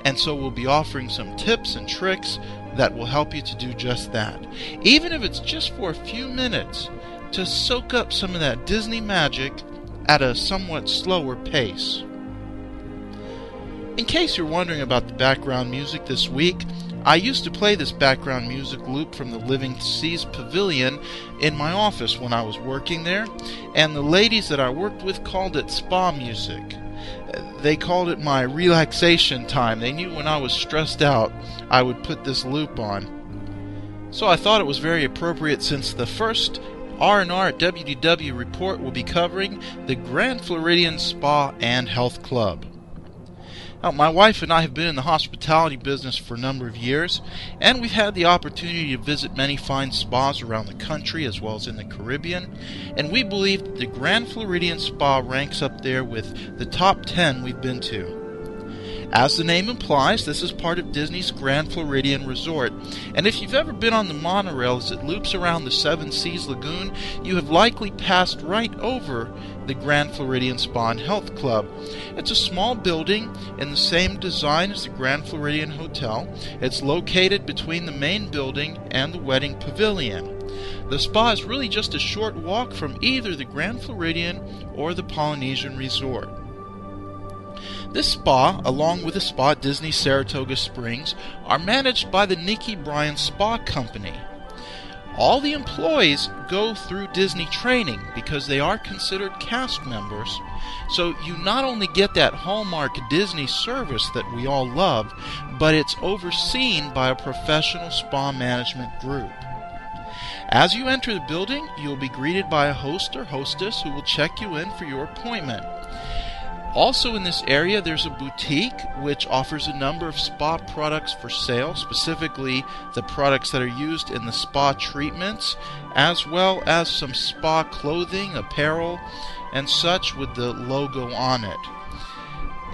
and so we'll be offering some tips and tricks that will help you to do just that, even if it's just for a few minutes, to soak up some of that Disney magic at a somewhat slower pace. In case you're wondering about the background music this week, I used to play this background music loop from the Living Seas Pavilion in my office when I was working there, and the ladies that I worked with called it spa music. They called it my relaxation time. They knew when I was stressed out, I would put this loop on. So I thought it was very appropriate, since the first R&R at WDW report will be covering the Grand Floridian Spa and Health Club. Now, my wife and I have been in the hospitality business for a number of years, and we've had the opportunity to visit many fine spas around the country as well as in the Caribbean, and we believe that the Grand Floridian Spa ranks up there with the top 10 we've been to. As the name implies, this is part of Disney's Grand Floridian Resort, and if you've ever been on the monorail as it loops around the Seven Seas Lagoon, you have likely passed right over the Grand Floridian Spa and Health Club. It's a small building in the same design as the Grand Floridian Hotel. It's located between the main building and the wedding pavilion. The spa is really just a short walk from either the Grand Floridian or the Polynesian Resort. This spa, along with the spa at Disney Saratoga Springs, are managed by the Nikki Bryan Spa Company. All the employees go through Disney training because they are considered cast members, so you not only get that hallmark Disney service that we all love, but it's overseen by a professional spa management group. As you enter the building, you'll be greeted by a host or hostess who will check you in for your appointment. Also in this area, there's a boutique which offers a number of spa products for sale, specifically the products that are used in the spa treatments, as well as some spa clothing, apparel, and such with the logo on it.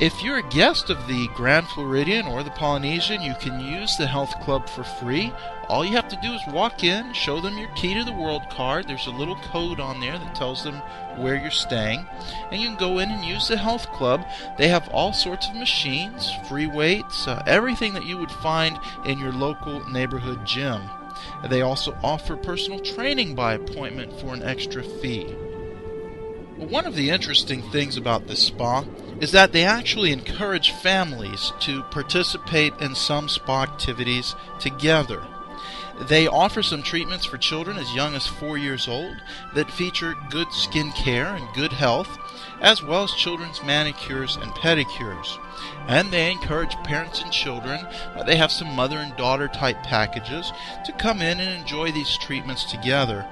If you're a guest of the Grand Floridian or the Polynesian, you can use the health club for free. All you have to do is walk in, show them your key to the world card. There's a little code on there that tells them where you're staying, and you can go in and use the health club. They have all sorts of machines, free weights, everything that you would find in your local neighborhood gym. They also offer personal training by appointment for an extra fee. One of the interesting things about this spa is that they actually encourage families to participate in some spa activities together. They offer some treatments for children as young as 4 years old that feature good skin care and good health, as well as children's manicures and pedicures. And they encourage parents and children, they have some mother and daughter type packages, to come in and enjoy these treatments together.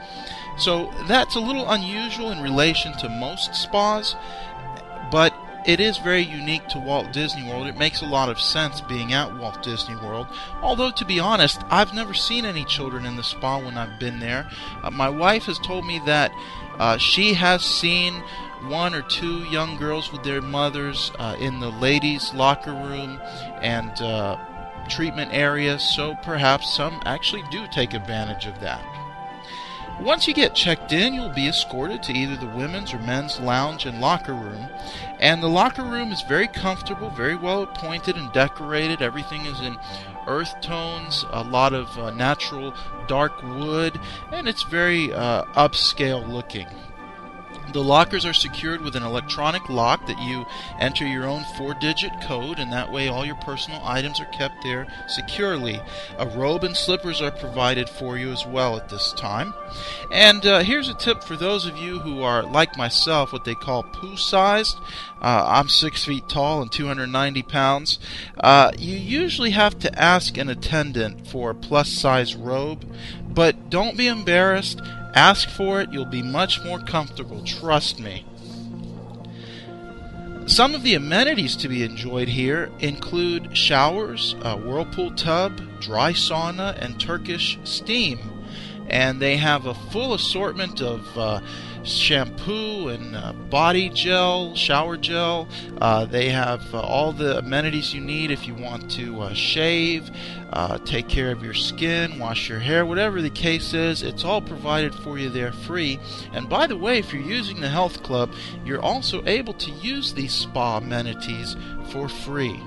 So that's a little unusual in relation to most spas, but it is very unique to Walt Disney World. It makes a lot of sense being at Walt Disney World. Although, to be honest, I've never seen any children in the spa when I've been there. My wife has told me that she has seen 1 or 2 young girls with their mothers in the ladies' locker room and treatment area, so perhaps some actually do take advantage of that. Once you get checked in, you'll be escorted to either the women's or men's lounge and locker room. And the locker room is very comfortable, very well appointed and decorated. Everything is in earth tones, a lot of natural dark wood, and it's very upscale looking. The lockers are secured with an electronic lock that you enter your own 4-digit code, and that way all your personal items are kept there securely. A robe and slippers are provided for you as well at this time. And here's a tip for those of you who are, like myself, what they call poo-sized. I'm 6 feet tall and 290 pounds. You usually have to ask an attendant for a plus-size robe, but don't be embarrassed. Ask for it. You'll be much more comfortable, trust me. Some of the amenities to be enjoyed here include showers, a whirlpool tub, dry sauna, and Turkish steam. And they have a full assortment of shampoo and body gel, shower gel. They have all the amenities you need if you want to shave, take care of your skin, wash your hair, whatever the case is. It's all provided for you there free. And by the way, if you're using the health club, you're also able to use these spa amenities for free.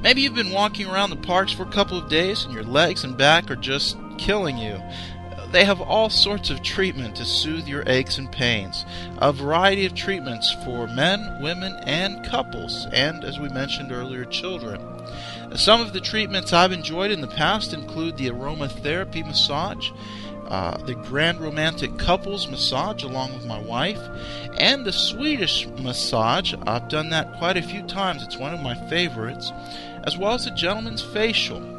Maybe you've been walking around the parks for a couple of days and your legs and back are just killing you. They have all sorts of treatment to soothe your aches and pains. A variety of treatments for men, women, and couples, and, as we mentioned earlier, children. Some of the treatments I've enjoyed in the past include the aromatherapy massage, the Grand Romantic Couples massage along with my wife, and the Swedish massage. I've done that quite a few times. It's one of my favorites, as well as the gentleman's facial.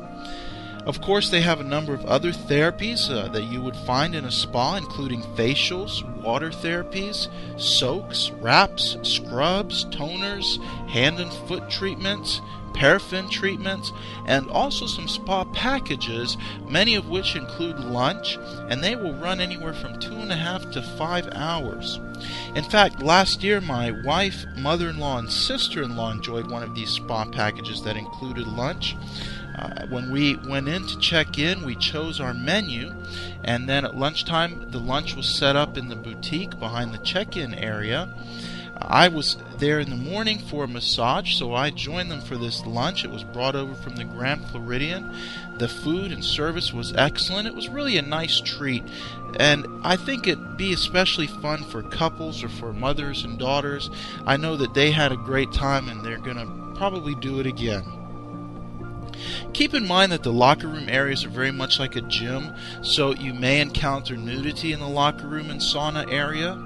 Of course, they have a number of other therapies that you would find in a spa, including facials, water therapies, soaks, wraps, scrubs, toners, hand and foot treatments, paraffin treatments, and also some spa packages, many of which include lunch, and they will run anywhere from 2.5 to 5 hours. In fact, last year my wife, mother-in-law, and sister-in-law enjoyed one of these spa packages that included lunch. When we went in to check in, we chose our menu, and then at lunchtime, the lunch was set up in the boutique behind the check-in area. I was there in the morning for a massage, so I joined them for this lunch. It was brought over from the Grand Floridian. The food and service was excellent. It was really a nice treat, and I think it'd be especially fun for couples or for mothers and daughters. I know that they had a great time, and they're going to probably do it again. Keep in mind that the locker room areas are very much like a gym, so you may encounter nudity in the locker room and sauna area.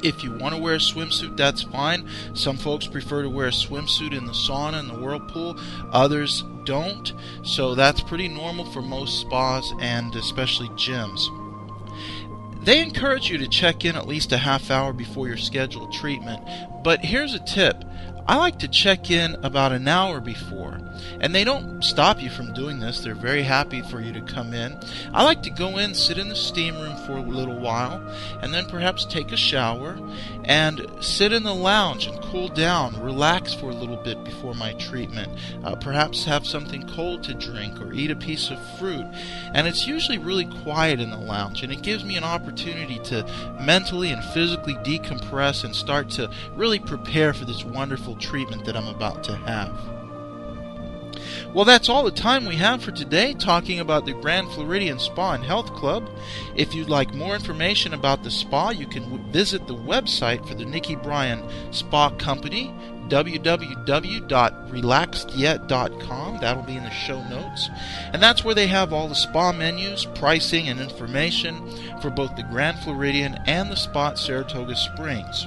If you want to wear a swimsuit, that's fine. Some folks prefer to wear a swimsuit in the sauna and the whirlpool. Others don't, so that's pretty normal for most spas and especially gyms. They encourage you to check in at least a half hour before your scheduled treatment, but here's a tip. I like to check in about an hour before, and they don't stop you from doing this. They're very happy for you to come in. I like to go in, sit in the steam room for a little while, and then perhaps take a shower and sit in the lounge and cool down, relax for a little bit before my treatment, perhaps have something cold to drink or eat a piece of fruit. And it's usually really quiet in the lounge, and it gives me an opportunity to mentally and physically decompress and start to really prepare for this wonderful treatment that I'm about to have. Well, that's all the time we have for today talking about the Grand Floridian Spa and Health Club. If you'd like more information about the spa, you can visit the website for the Nikki Bryan Spa Company, www.relaxedyet.com. That'll be in the show notes. And that's where they have all the spa menus, pricing, and information for both the Grand Floridian and the spa at Saratoga Springs.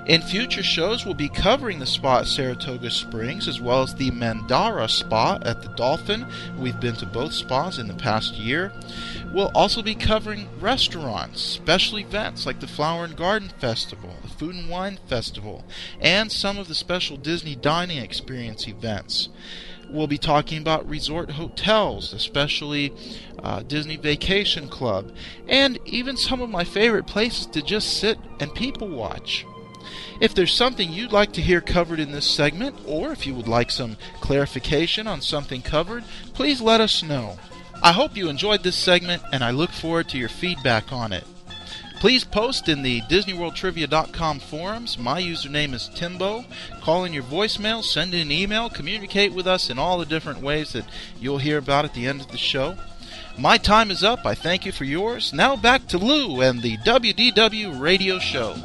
In future shows, we'll be covering the spa at Saratoga Springs as well as the Mandara Spa at the Dolphin. We've been to both spas in the past year. We'll also be covering restaurants, special events like the Flower and Garden Festival, the Food and Wine Festival, and some of the special Disney dining experience events. We'll be talking about resort hotels, especially Disney Vacation Club, and even some of my favorite places to just sit and people watch. If there's something you'd like to hear covered in this segment, or if you would like some clarification on something covered, please let us know. I hope you enjoyed this segment, and I look forward to your feedback on it. Please post in the DisneyWorldTrivia.com forums. My username is Timbo. Call in your voicemail, send in an email, communicate with us in all the different ways that you'll hear about at the end of the show. My time is up. I thank you for yours. Now back to Lou and the WDW Radio Show.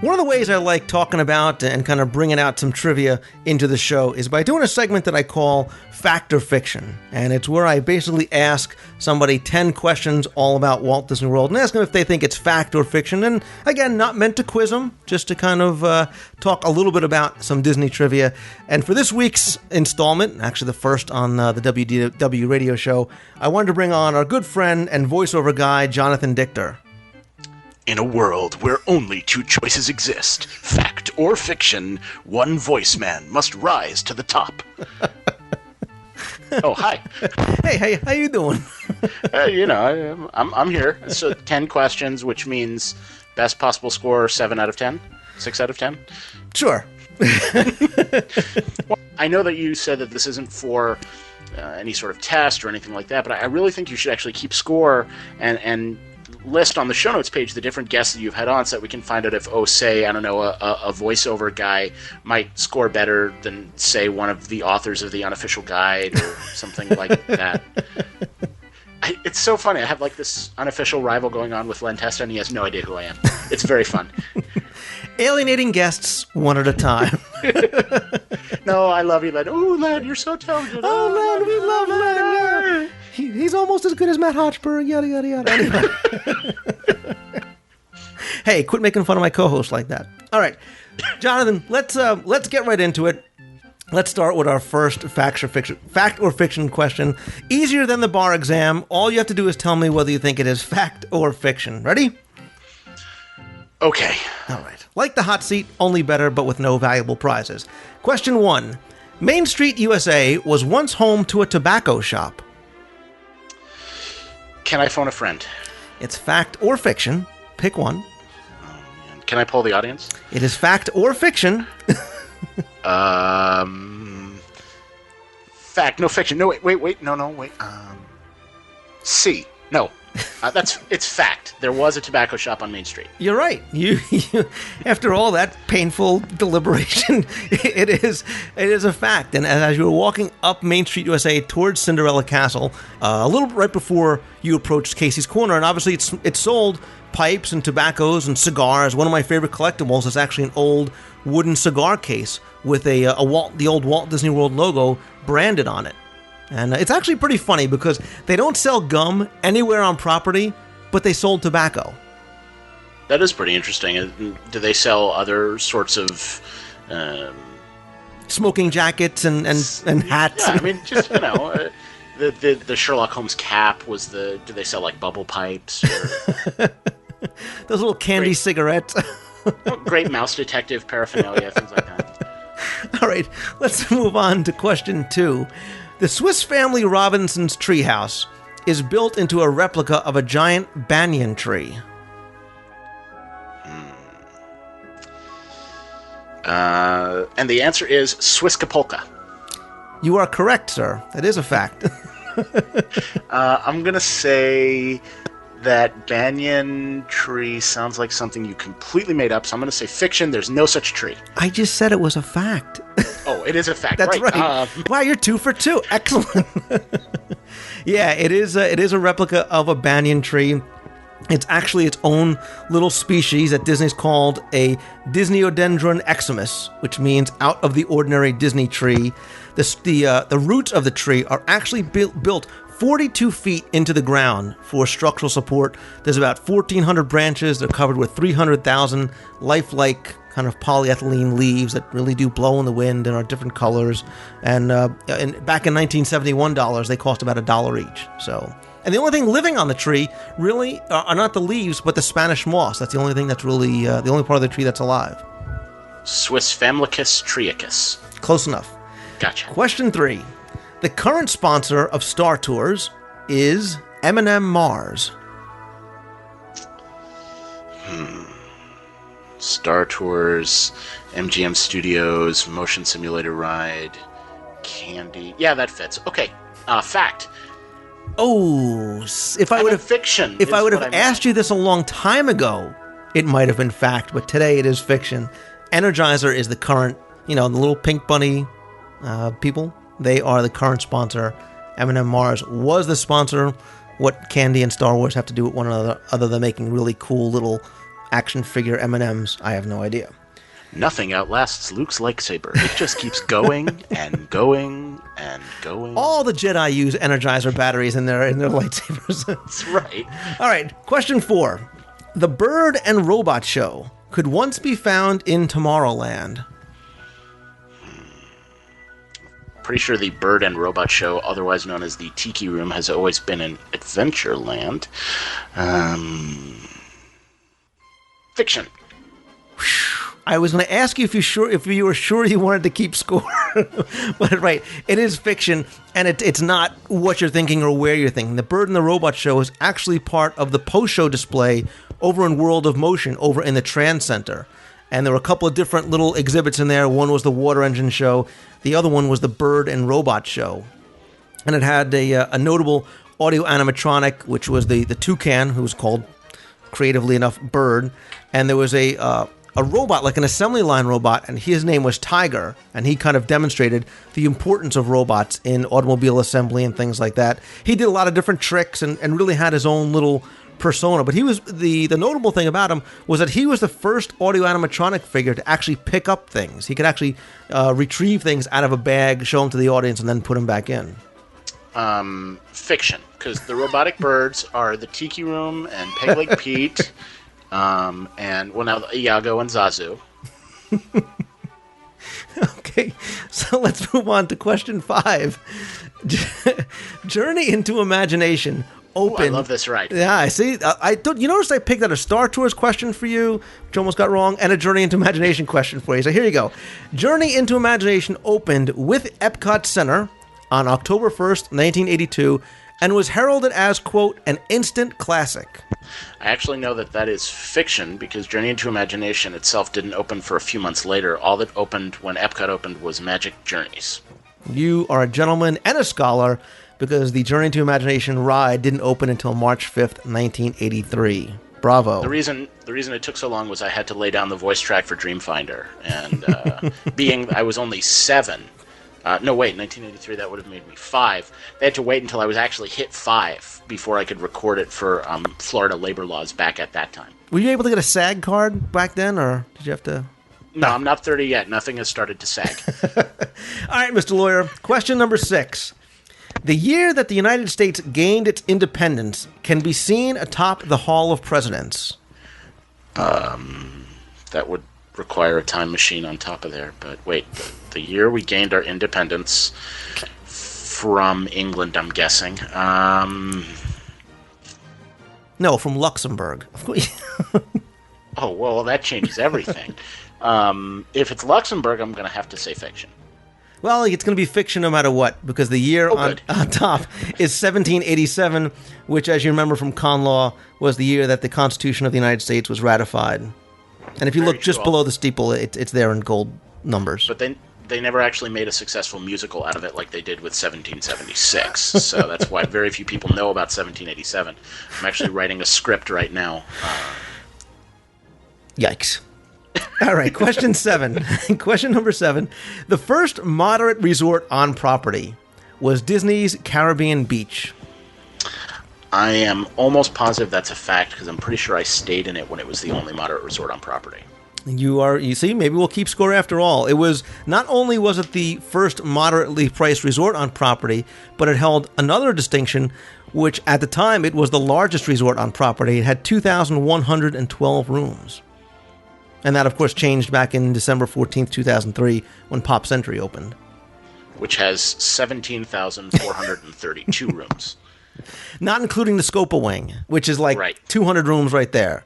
One of the ways I like talking about and kind of bringing out some trivia into the show is by doing a segment that I call Fact or Fiction. And it's where I basically ask somebody 10 questions all about Walt Disney World and ask them if they think it's fact or fiction. And again, not meant to quiz them, just to kind of talk a little bit about some Disney trivia. And for this week's installment, actually the first on the WDW radio show, I wanted to bring on our good friend and voiceover guy, Jonathan Dichter. In a world where only two choices exist, fact or fiction, one voice man must rise to the top. Oh, hi. Hey, how you doing? I'm here. So 10 questions, which means best possible score 7 out of 10? 6 out of 10? Sure. Well, I know that you said that this isn't for any sort of test or anything like that, but I really think you should actually keep score and list on the show notes page the different guests that you've had on so that we can find out if, a voiceover guy might score better than, say, one of the authors of the unofficial guide or something like that. It's so funny. I have like this unofficial rival going on with Len Testa, and he has no idea who I am. It's very fun. Alienating guests one at a time. No, I love you, Len. Oh, Len, you're so talented. Oh, Len, we love Len. Yeah. He's almost as good as Matt Hotchberg, yada, yada, yada. Anyway. Hey, quit making fun of my co-host like that. All right, Jonathan, let's get right into it. Let's start with our first fact or fiction question. Easier than the bar exam. All you have to do is tell me whether you think it is fact or fiction. Ready? Okay. All right. Like the hot seat, only better, but with no valuable prizes. Question 1. Main Street, USA was once home to a tobacco shop. Can I phone a friend? It's fact or fiction. Pick one. Can I poll the audience? It is fact or fiction. Fact, no fiction. No, wait. No, wait. C. No. It's fact. There was a tobacco shop on Main Street. You're right. You after all that painful deliberation, it is a fact. And as you were walking up Main Street, USA, towards Cinderella Castle, a little right before you approached Casey's Corner, and obviously it sold pipes and tobaccos and cigars. One of my favorite collectibles is actually an old wooden cigar case with the old Walt Disney World logo branded on it. And it's actually pretty funny because they don't sell gum anywhere on property, but they sold tobacco. That is pretty interesting. Do they sell other sorts of smoking jackets and hats? Yeah, I mean, just the Sherlock Holmes cap was the. Do they sell like bubble pipes? Or those little candy cigarettes. Great mouse detective paraphernalia, things like that. All right, let's move on to question 2. The Swiss Family Robinson's treehouse is built into a replica of a giant banyan tree. And the answer is Swiss Kapolka. You are correct, sir. That is a fact. I'm going to say that banyan tree sounds like something you completely made up, so I'm going to say fiction. There's no such tree. I just said it was a fact. Oh, it is a fact. That's right. Wow, you're 2 for 2. Excellent. Yeah, it is a replica of a banyan tree. It's actually its own little species that Disney's called a Disneyodendron eximus, which means out of the ordinary Disney tree. The roots of the tree are actually built 42 feet into the ground for structural support. There's about 1,400 branches. They're covered with 300,000 lifelike kind of polyethylene leaves that really do blow in the wind and are different colors. And back in 1971 dollars, they cost about $1 each. So, and the only thing living on the tree really are not the leaves, but the Spanish moss. That's the only thing that's really the only part of the tree that's alive. Swiss Famlicus triacus. Close enough. Gotcha. Question 3. The current sponsor of Star Tours is M&M Mars. Star Tours, MGM Studios, Motion Simulator Ride, Candy. Yeah, that fits. Okay. Fact. Oh, if I would have fiction. If I would have asked you this a long time ago, it might have been fact, but today it is fiction. Energizer is the current, the little pink bunny people. They are the current sponsor. M&M Mars was the sponsor. What Candy and Star Wars have to do with one another, other than making really cool little action figure M&Ms, I have no idea. Nothing outlasts Luke's lightsaber. It just keeps going and going and going. All the Jedi use Energizer batteries in their lightsabers. That's right. All right, question 4. The Bird and Robot Show could once be found in Tomorrowland. Pretty sure the Bird and Robot Show, otherwise known as the Tiki Room, has always been in Adventureland. Fiction. I was going to ask you if you were sure you wanted to keep score, but right, it is fiction, and it's not what you're thinking or where you're thinking. The Bird and the Robot Show is actually part of the post-show display over in World of Motion, over in the Trans Center. And there were a couple of different little exhibits in there. One was the Water Engine Show. The other one was the Bird and Robot Show. And it had a notable audio animatronic, which was the toucan, who was called, creatively enough, Bird. And there was a robot, like an assembly line robot, and his name was Tiger. And he kind of demonstrated the importance of robots in automobile assembly and things like that. He did a lot of different tricks and really had his own little persona, but he was the notable thing about him was that he was the first audio animatronic figure to actually pick up things. He could actually retrieve things out of a bag, show them to the audience, and then put them back in. Fiction, because the robotic birds are the Tiki Room and Peg Leg Pete, and now Iago and Zazu. Okay, let's move on to question 5. Journey into Imagination opened. I love this ride. Yeah, I see. You notice I picked out a Star Tours question for you, which almost got wrong, and a Journey into Imagination question for you. So here you go. Journey into Imagination opened with Epcot Center on October 1st, 1982, and was heralded as, quote, an instant classic. I actually know that is fiction because Journey into Imagination itself didn't open for a few months later. All that opened when Epcot opened was Magic Journeys. You are a gentleman and a scholar because the Journey into Imagination ride didn't open until March 5th, 1983. Bravo. The reason it took so long was I had to lay down the voice track for Dreamfinder, and I was only 7. No, wait, 1983, that would have made me 5. They had to wait until I was actually hit 5 before I could record it for Florida labor laws back at that time. Were you able to get a SAG card back then, or did you have to... No, I'm not 30 yet. Nothing has started to sag. All right, Mr. Lawyer. Question number 6. The year that the United States gained its independence can be seen atop the Hall of Presidents. That would require a time machine on top of there. But wait, the year we gained our independence from England, I'm guessing. No, from Luxembourg. Of course. Oh, well, that changes everything. If it's Luxembourg, I'm going to have to say fiction. Well, it's going to be fiction no matter what, because the year on top is 1787, which, as you remember from con law, was the year that the Constitution of the United States was ratified. And if you look just below the steeple, it's there in gold numbers. But they never actually made a successful musical out of it like they did with 1776. So that's why very few people know about 1787. I'm actually writing a script right now. Yikes. All right, question 7. Question number 7. The first moderate resort on property was Disney's Caribbean Beach. I am almost positive that's a fact because I'm pretty sure I stayed in it when it was the only moderate resort on property. You see, maybe we'll keep score after all. It was, not only was it the first moderately priced resort on property, but it held another distinction, which at the time it was the largest resort on property. It had 2,112 rooms. And that, of course, changed back in December 14th, 2003, when Pop Century opened. Which has 17,432 rooms. Not including the Scopa Wing, which is like 200 rooms right there.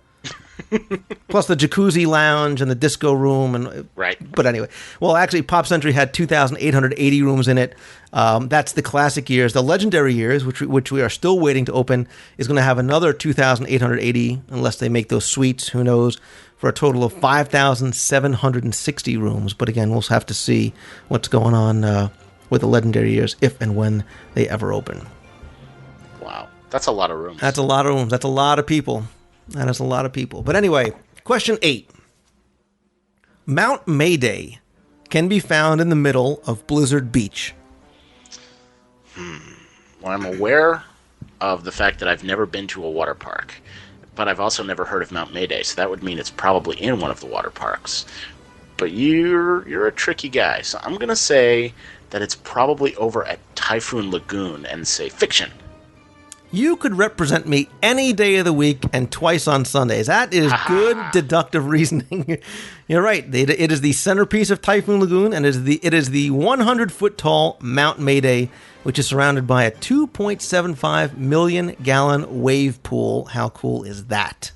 Plus the jacuzzi lounge and the disco room. But anyway, well, actually, Pop Century had 2,880 rooms in it. That's the classic years. The legendary years, which we are still waiting to open, is going to have another 2,880, unless they make those suites, who knows, for a total of 5,760 rooms. But again, we'll have to see what's going on with the legendary years, if and when they ever open. Wow, that's a lot of rooms. That's a lot of rooms. That's a lot of people. That is a lot of people. But anyway, question 8. Mount Mayday can be found in the middle of Blizzard Beach. Well, I'm aware of the fact that I've never been to a water park, but I've also never heard of Mount Mayday, so that would mean it's probably in one of the water parks. But you're a tricky guy, so I'm going to say that it's probably over at Typhoon Lagoon and say fiction. You could represent me any day of the week and twice on Sundays. That is good deductive reasoning. You're right. It is the centerpiece of Typhoon Lagoon, and it is the 100-foot-tall Mount Mayday, which is surrounded by a 2.75 million-gallon wave pool. How cool is that?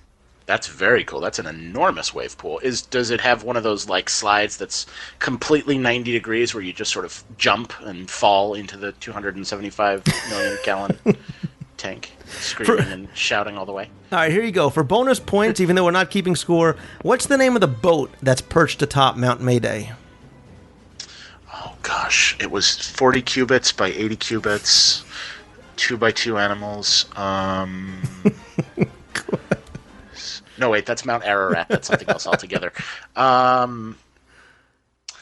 That's very cool. That's an enormous wave pool. Does it have one of those like slides that's completely 90 degrees where you just sort of jump and fall into the 275 million-gallon tank, screaming and shouting all the way? All right, here you go. For bonus points, even though we're not keeping score, what's the name of the boat that's perched atop Mount Mayday? Oh, gosh. It was 40 cubits by 80 cubits, 2x2 animals. No, wait, that's Mount Ararat. That's something else altogether.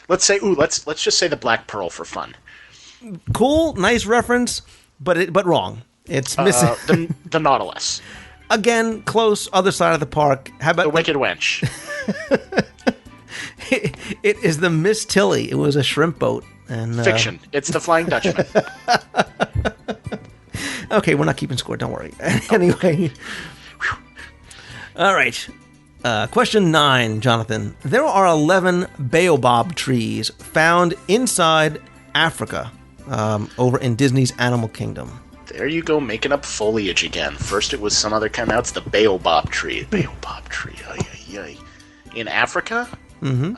Let's just say the Black Pearl for fun. Cool, nice reference, but wrong. It's missing the Nautilus. Again, close, other side of the park. How about the Wicked Wench? It is the Miss Tilly. It was a shrimp boat. And fiction. It's the Flying Dutchman. Okay, we're not keeping score. Don't worry. Anyway. All right. Question 9, Jonathan. There are 11 baobab trees found inside Africa, over in Disney's Animal Kingdom. There you go, making up foliage again. First it was some other kind, now it's the baobab tree. Baobab tree, ay, ay, ay. In Africa? Mm-hmm.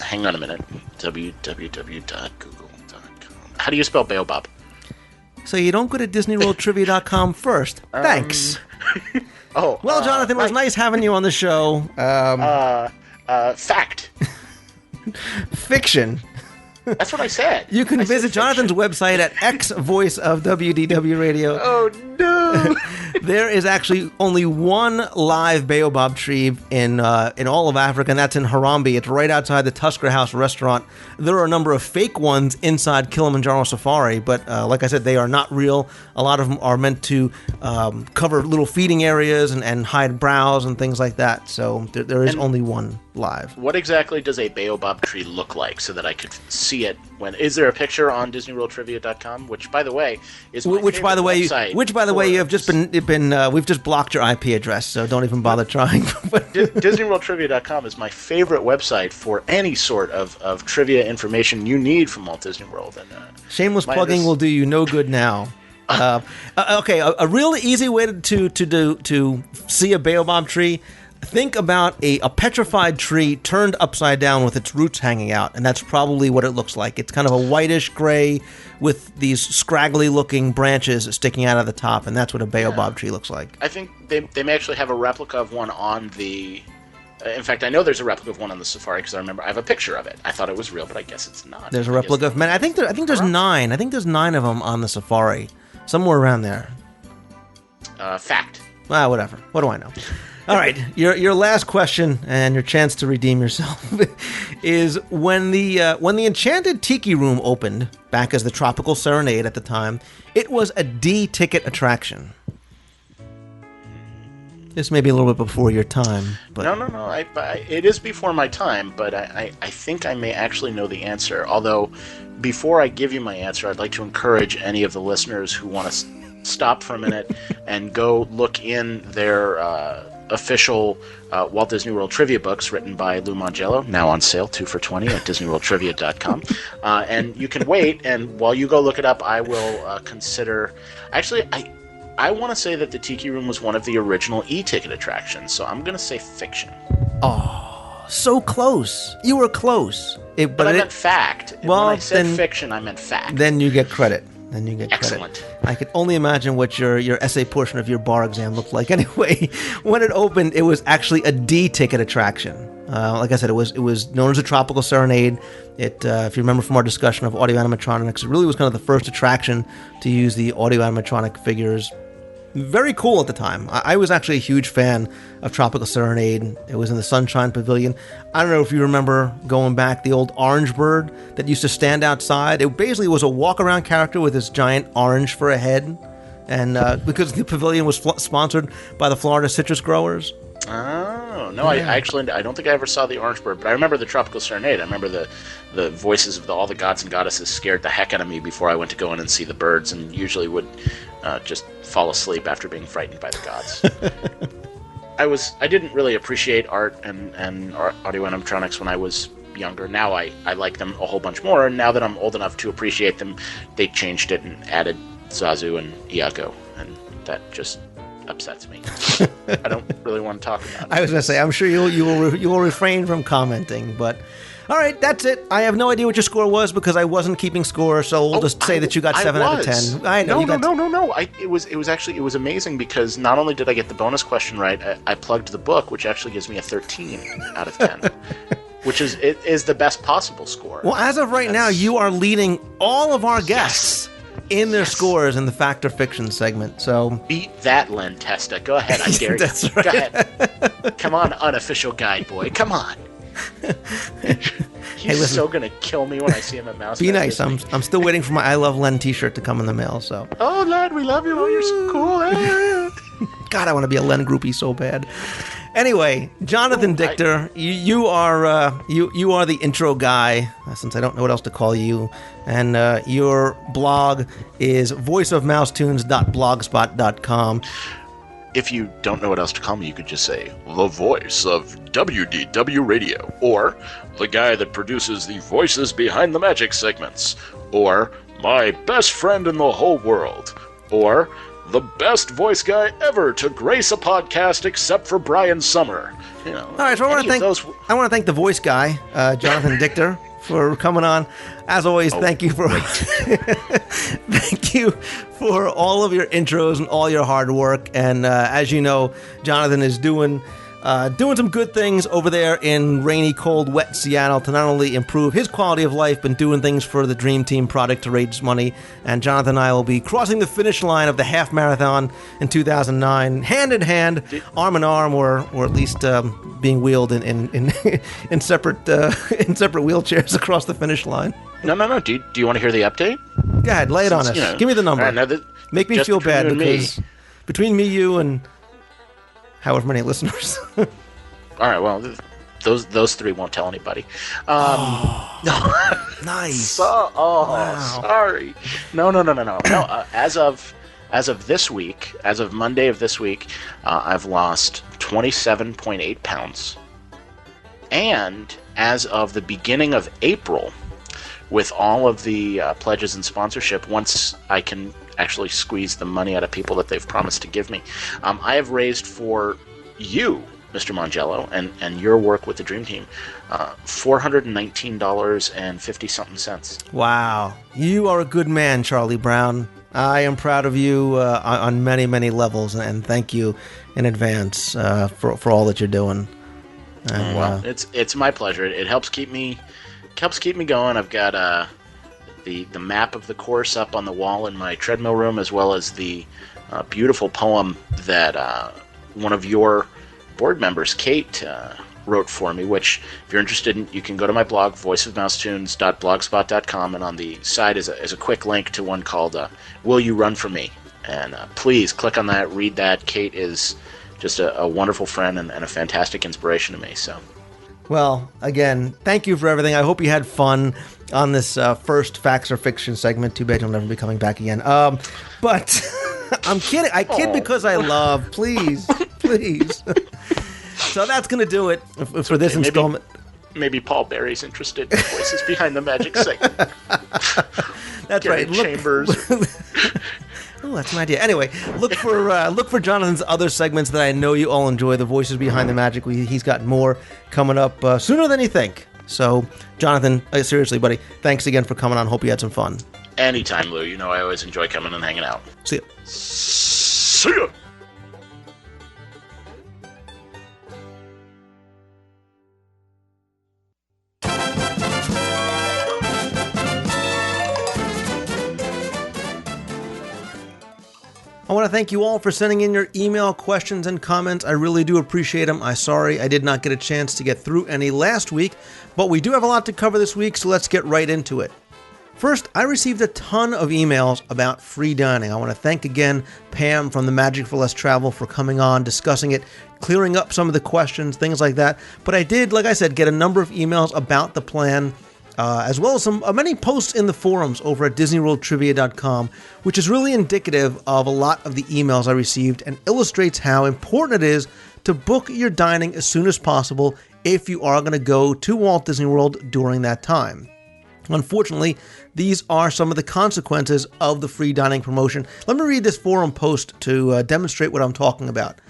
Hang on a minute. www.google.com. How do you spell baobab? So you don't go to DisneyWorldTrivia.com first. Thanks. Oh. Well, Jonathan, it was nice having you on the show. Fact. Fiction. That's what I said. You can visit Jonathan's website at Voice of WDW Radio. Oh, no. There is actually only one live baobab tree in all of Africa, and that's in Harambee. It's right outside the Tusker House restaurant. There are a number of fake ones inside Kilimanjaro Safari, but like I said, they are not real. A lot of them are meant to cover little feeding areas and hide browse and things like that. So there is only one live. What exactly does a baobab tree look like so that I could see it? Is there a picture on DisneyWorldTrivia.com? Which, by the way, is my favorite website. Which, by the way, you have just we've just blocked your IP address, so don't even bother trying. DisneyWorldTrivia.com is my favorite website for any sort of trivia information you need from Walt Disney World. And shameless plugging will do you no good now. Okay, a really easy way to see a baobab tree. Think about a petrified tree turned upside down with its roots hanging out, and that's probably what it looks like. It's kind of a whitish gray with these scraggly-looking branches sticking out of the top, and that's what a baobab tree looks like. I think they may actually have a replica of one on the... in fact, I know there's a replica of one on the Safari because I remember I have a picture of it. I thought it was real, but I guess it's not. There's a replica of... Man, I think there's 9. I think there's 9 of them on the Safari. Somewhere around there. Fact. Whatever. What do I know? All right, your last question and your chance to redeem yourself is when the Enchanted Tiki Room opened back as the Tropical Serenade at the time, it was a D-ticket attraction. This may be a little bit before your time, but no. It is before my time, but I think I may actually know the answer. Although, before I give you my answer, I'd like to encourage any of the listeners who want to stop for a minute and go look in their official Walt Disney World trivia books written by Lou Mangello, now on sale, 2 for $20 at DisneyWorldTrivia.com. And you can wait, and while you go look it up, I will consider... Actually, I want to say that the Tiki Room was one of the original e-ticket attractions, so I'm going to say fiction. Oh, so close. You were close. I meant fact. Well, when I said fiction, I meant fact. Then you get credit. Excellent. I could only imagine what your essay portion of your bar exam looked like. Anyway, when it opened, it was actually a D-ticket attraction. Like I said, it was known as a Tropical Serenade. If you remember from our discussion of audio animatronics, it really was kind of the first attraction to use the audio animatronic figures. Very cool at the time. I was actually a huge fan of Tropical Serenade. It was in the Sunshine Pavilion. I don't know if you remember going back, the old orange bird that used to stand outside. It basically was a walk-around character with this giant orange for a head. And because the pavilion was sponsored by the Florida citrus growers. Oh, no, yeah. I don't think I ever saw the orange bird, but I remember the Tropical Serenade. I remember the voices of all the gods and goddesses scared the heck out of me before I went to go in and see the birds, and usually would just fall asleep after being frightened by the gods. I didn't really appreciate art and audio animatronics when I was younger. Now I like them a whole bunch more, and now that I'm old enough to appreciate them, they changed it and added Zazu and Iago, and that just upsets me. I don't really want to talk about it. I was going to say, I'm sure you will refrain from commenting, but all right, that's it. I have no idea what your score was because I wasn't keeping score, so we'll just say that you got 7 out of 10. I know. No. It was amazing because not only did I get the bonus question right, I plugged the book, which actually gives me a 13 out of 10. Which is the best possible score. Well, as of right now, you are leading all of our guests in their scores in the Fact or Fiction segment. So beat that, Len Testa. Go ahead, I dare you. That's right. Go ahead. Come on, unofficial guide boy. Come on. He's so gonna kill me when I see him at Mouse. Be nice. I'm still waiting for my I Love Len t-shirt to come in the mail. So. Oh, Len, we love you. Oh, you're so cool. God, I want to be a Len groupie so bad. Anyway, Jonathan Dichter, you are the intro guy, since I don't know what else to call you, and your blog is voiceofmousetoons.blogspot.com. if you don't know what else to call me, you could just say the voice of WDW Radio, or the guy that produces the voices behind the magic segments, or my best friend in the whole world, or the best voice guy ever to grace a podcast except for Brian Summer. You know, all right, so I want to thank the voice guy, Jonathan Dichter, for coming on. As always, thank you for thank you for all of your intros and all your hard work. And as you know, Jonathan is doing some good things over there in rainy, cold, wet Seattle to not only improve his quality of life, but doing things for the Dream Team product to raise money. And Jonathan and I will be crossing the finish line of the half marathon in 2009, hand in hand, arm in arm, or at least being wheeled in separate wheelchairs across the finish line. No. Do you want to hear the update? Go ahead, lay it on us. Give me the number. Make me feel bad because between me, you, and however many listeners. All right, well, those three won't tell anybody. Nice. Wow. Sorry. No. As of this week, as of Monday of this week, I've lost 27.8 pounds. And as of the beginning of April, with all of the pledges and sponsorship, once I can actually squeeze the money out of people that they've promised to give me, I have raised for you, Mr. Mongello, and your work with the Dream Team, $419.50-something. Wow. You are a good man, Charlie Brown. I am proud of you on many, many levels, and thank you in advance for all that you're doing. And, well, it's my pleasure. It helps keep me going. I've got the map of the course up on the wall in my treadmill room, as well as the beautiful poem that one of your board members, Kate, wrote for me, which, if you're interested in, you can go to my blog, voiceofmousetunes.blogspot.com, and on the side is a quick link to one called Will You Run For Me? And please click on that, read that. Kate is just a wonderful friend and a fantastic inspiration to me. So, well, again, thank you for everything. I hope you had fun on this first Facts or Fiction segment. Too bad you'll never be coming back again. But I'm kidding. I kid because I love. Please. So that's going to do it for this installment. Maybe Paul Berry's interested in voices behind the magic segment. That's right. Chambers. Oh, that's an idea. Anyway, look for Jonathan's other segments that I know you all enjoy. The Voices Behind the Magic. He's got more coming up sooner than you think. So, Jonathan, seriously, buddy, thanks again for coming on. Hope you had some fun. Anytime, Lou. You know I always enjoy coming and hanging out. See ya. See ya. I want to thank you all for sending in your email questions and comments. I really do appreciate them. I'm sorry I did not get a chance to get through any last week, but we do have a lot to cover this week, so let's get right into it. First, I received a ton of emails about free dining. I want to thank again Pam from the Magic for Less Travel for coming on, discussing it, clearing up some of the questions, things like that. But I did, like I said, get a number of emails about the plan, as well as some many posts in the forums over at DisneyWorldTrivia.com, which is really indicative of a lot of the emails I received and illustrates how important it is to book your dining as soon as possible if you are going to go to Walt Disney World during that time. Unfortunately, these are some of the consequences of the free dining promotion. Let me read this forum post to demonstrate what I'm talking about.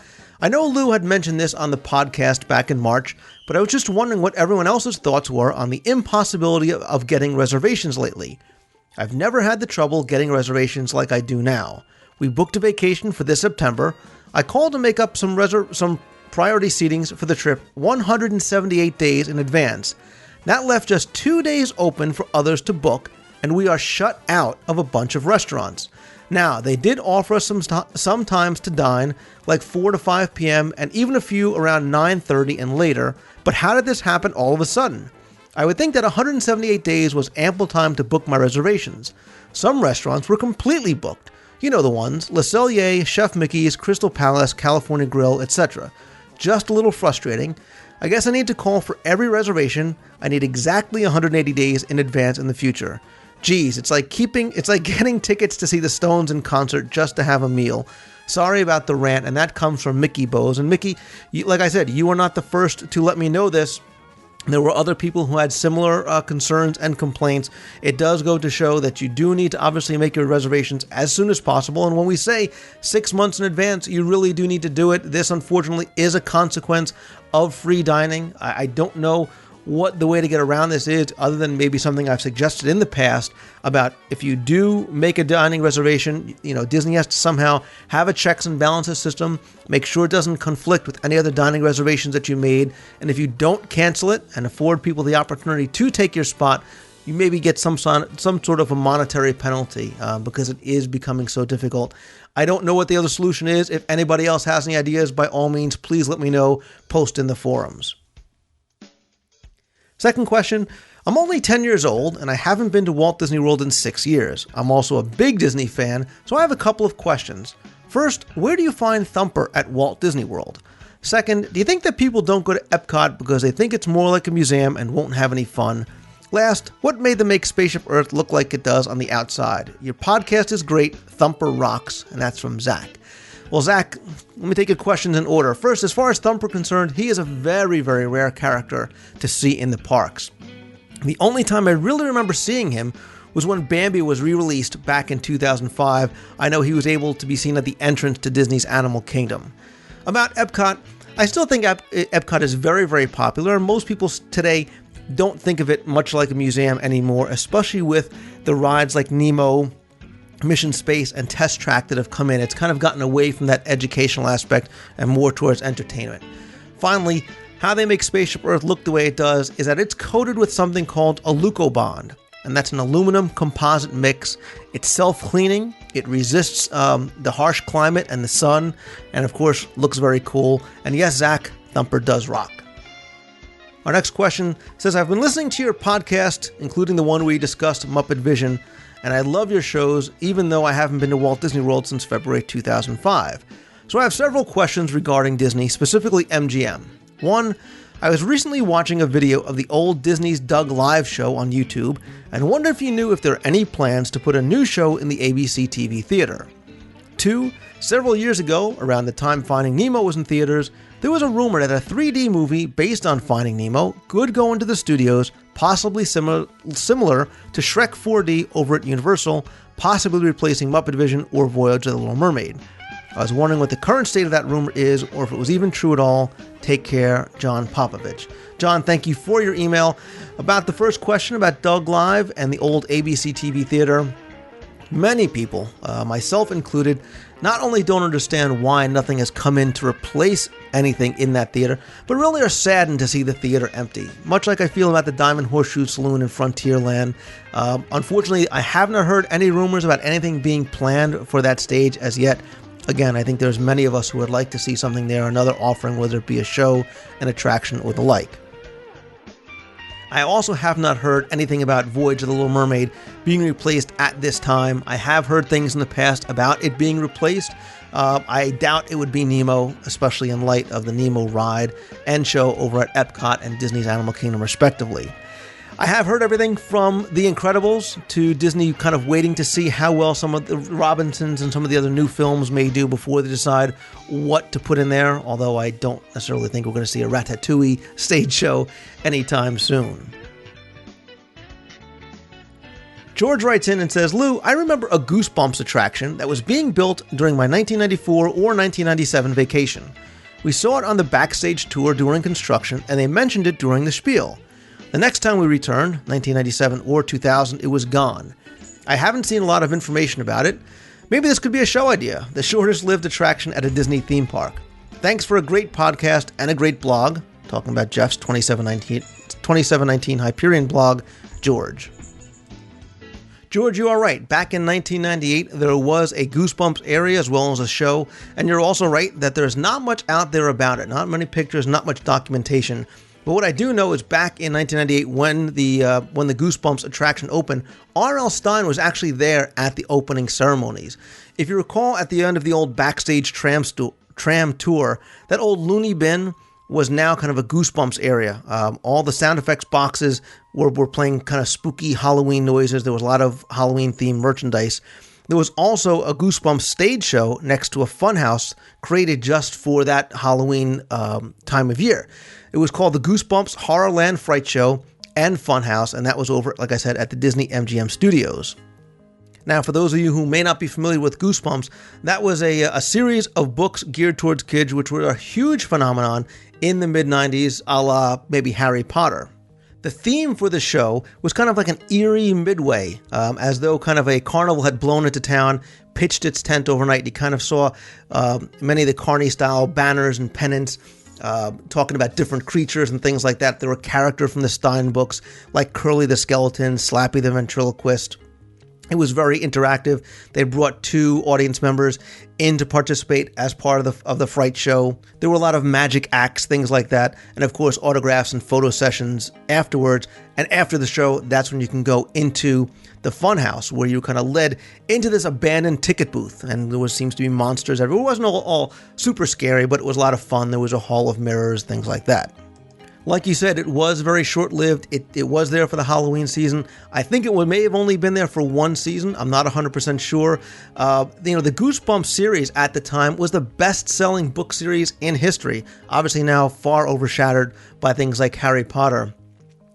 I know Lou had mentioned this on the podcast back in March, but I was just wondering what everyone else's thoughts were on the impossibility of getting reservations lately. I've never had the trouble getting reservations like I do now. We booked a vacation for this September. I called to make up some priority seatings for the trip 178 days in advance. That left just 2 days open for others to book, and we are shut out of a bunch of restaurants. Now, they did offer us some times to dine, like 4 to 5 p.m., and even a few around 9:30 and later, but how did this happen all of a sudden? I would think that 178 days was ample time to book my reservations. Some restaurants were completely booked. You know the ones, Le Cellier, Chef Mickey's, Crystal Palace, California Grill, etc. Just a little frustrating. I guess I need to call for every reservation. I need exactly 180 days in advance in the future. Geez, it's like getting tickets to see the Stones in concert just to have a meal. Sorry about the rant, and that comes from Mickey Bose. And Mickey, like I said, you are not the first to let me know this. There were other people who had similar concerns and complaints. It does go to show that you do need to obviously make your reservations as soon as possible. And when we say 6 months in advance, you really do need to do it. This, unfortunately, is a consequence of free dining. I don't know what the way to get around this is, other than maybe something I've suggested in the past about if you do make a dining reservation, Disney has to somehow have a checks and balances system, make sure it doesn't conflict with any other dining reservations that you made, and if you don't cancel it and afford people the opportunity to take your spot, you maybe get some sort of a monetary penalty because it is becoming so difficult. I don't know what the other solution is. If anybody else has any ideas, by all means, please let me know. Post in the forums. Second question, I'm only 10 years old and I haven't been to Walt Disney World in 6 years. I'm also a big Disney fan, so I have a couple of questions. First, where do you find Thumper at Walt Disney World? Second, do you think that people don't go to Epcot because they think it's more like a museum and won't have any fun? Last, what made them make Spaceship Earth look like it does on the outside? Your podcast is great, Thumper rocks, and that's from Zach. Well, Zach, let me take your questions in order. First, as far as Thumper concerned, he is a very, very rare character to see in the parks. The only time I really remember seeing him was when Bambi was re-released back in 2005. I know he was able to be seen at the entrance to Disney's Animal Kingdom. About Epcot, I still think Epcot is very, very popular. Most people today don't think of it much like a museum anymore, especially with the rides like Nemo, Mission Space, and Test Track that have come in. It's kind of gotten away from that educational aspect and more towards entertainment. Finally, how they make Spaceship Earth look the way it does is that it's coated with something called a Leucobond, and that's an aluminum composite mix. It's self-cleaning, it resists the harsh climate and the sun, and of course looks very cool. And yes, Zach, Thumper does rock. Our next question says, I've been listening to your podcast, including the one we discussed Muppet Vision, and I love your shows, even though I haven't been to Walt Disney World since February 2005. So I have several questions regarding Disney, specifically MGM. One, I was recently watching a video of the old Disney's Doug Live show on YouTube, and wondered if you knew if there are any plans to put a new show in the ABC TV theater. Two, several years ago, around the time Finding Nemo was in theaters, there was a rumor that a 3D movie based on Finding Nemo could go into the studios, possibly similar to Shrek 4D over at Universal, possibly replacing Muppet Vision or Voyage of the Little Mermaid. I was wondering what the current state of that rumor is, or if it was even true at all. Take care, John Popovich. John, thank you for your email. About the first question about Doug Live and the old ABC TV theater, many people, myself included, not only don't understand why nothing has come in to replace anything in that theater, but really are saddened to see the theater empty. Much like I feel about the Diamond Horseshoe Saloon in Frontierland. Unfortunately, I have not heard any rumors about anything being planned for that stage as yet. Again, I think there's many of us who would like to see something there, another offering, whether it be a show, an attraction, or the like. I also have not heard anything about Voyage of the Little Mermaid being replaced at this time. I have heard things in the past about it being replaced. I doubt it would be Nemo, especially in light of the Nemo ride and show over at Epcot and Disney's Animal Kingdom, respectively. I have heard everything from The Incredibles to Disney kind of waiting to see how well some of the Robinsons and some of the other new films may do before they decide what to put in there, although I don't necessarily think we're going to see a Ratatouille stage show anytime soon. George writes in and says, Lou, I remember a Goosebumps attraction that was being built during my 1994 or 1997 vacation. We saw it on the backstage tour during construction, and they mentioned it during the spiel. The next time we returned, 1997 or 2000, it was gone. I haven't seen a lot of information about it. Maybe this could be a show idea, the shortest-lived attraction at a Disney theme park. Thanks for a great podcast and a great blog, talking about Jeff's 2719 Hyperion blog, George. George, you are right. Back in 1998, there was a Goosebumps area as well as a show, and you're also right that there's not much out there about it. Not many pictures, not much documentation. But what I do know is back in 1998, when the Goosebumps attraction opened, R.L. Stine was actually there at the opening ceremonies. If you recall, at the end of the old backstage tram tour, that old loony bin was now kind of a Goosebumps area. All the sound effects boxes were playing kind of spooky Halloween noises. There was a lot of Halloween-themed merchandise. There was also a Goosebumps stage show next to a funhouse created just for that Halloween time of year. It was called the Goosebumps Horrorland Fright Show and Funhouse, and that was over, like I said, at the Disney MGM Studios. Now, for those of you who may not be familiar with Goosebumps, that was a series of books geared towards kids, which were a huge phenomenon in the mid-90s, a la maybe Harry Potter. The theme for the show was kind of like an eerie midway, as though kind of a carnival had blown into town, pitched its tent overnight. You kind of saw many of the Carney-style banners and pennants talking about different creatures and things like that. There were characters from the Stein books, like Curly the Skeleton, Slappy the Ventriloquist. It was very interactive. They brought 2 audience members in to participate as part of the Fright Show. There were a lot of magic acts, things like that, and of course autographs and photo sessions afterwards. And after the show, that's when you can go into the funhouse, where you kind of led into this abandoned ticket booth, and there seems to be monsters everywhere. It wasn't all super scary, but it was a lot of fun. There was a hall of mirrors, things like that. Like you said, it was very short-lived. It was there for the Halloween season. I think it may have only been there for one season. I'm not 100% sure. The Goosebumps series at the time was the best-selling book series in history. Obviously now far overshadowed by things like Harry Potter.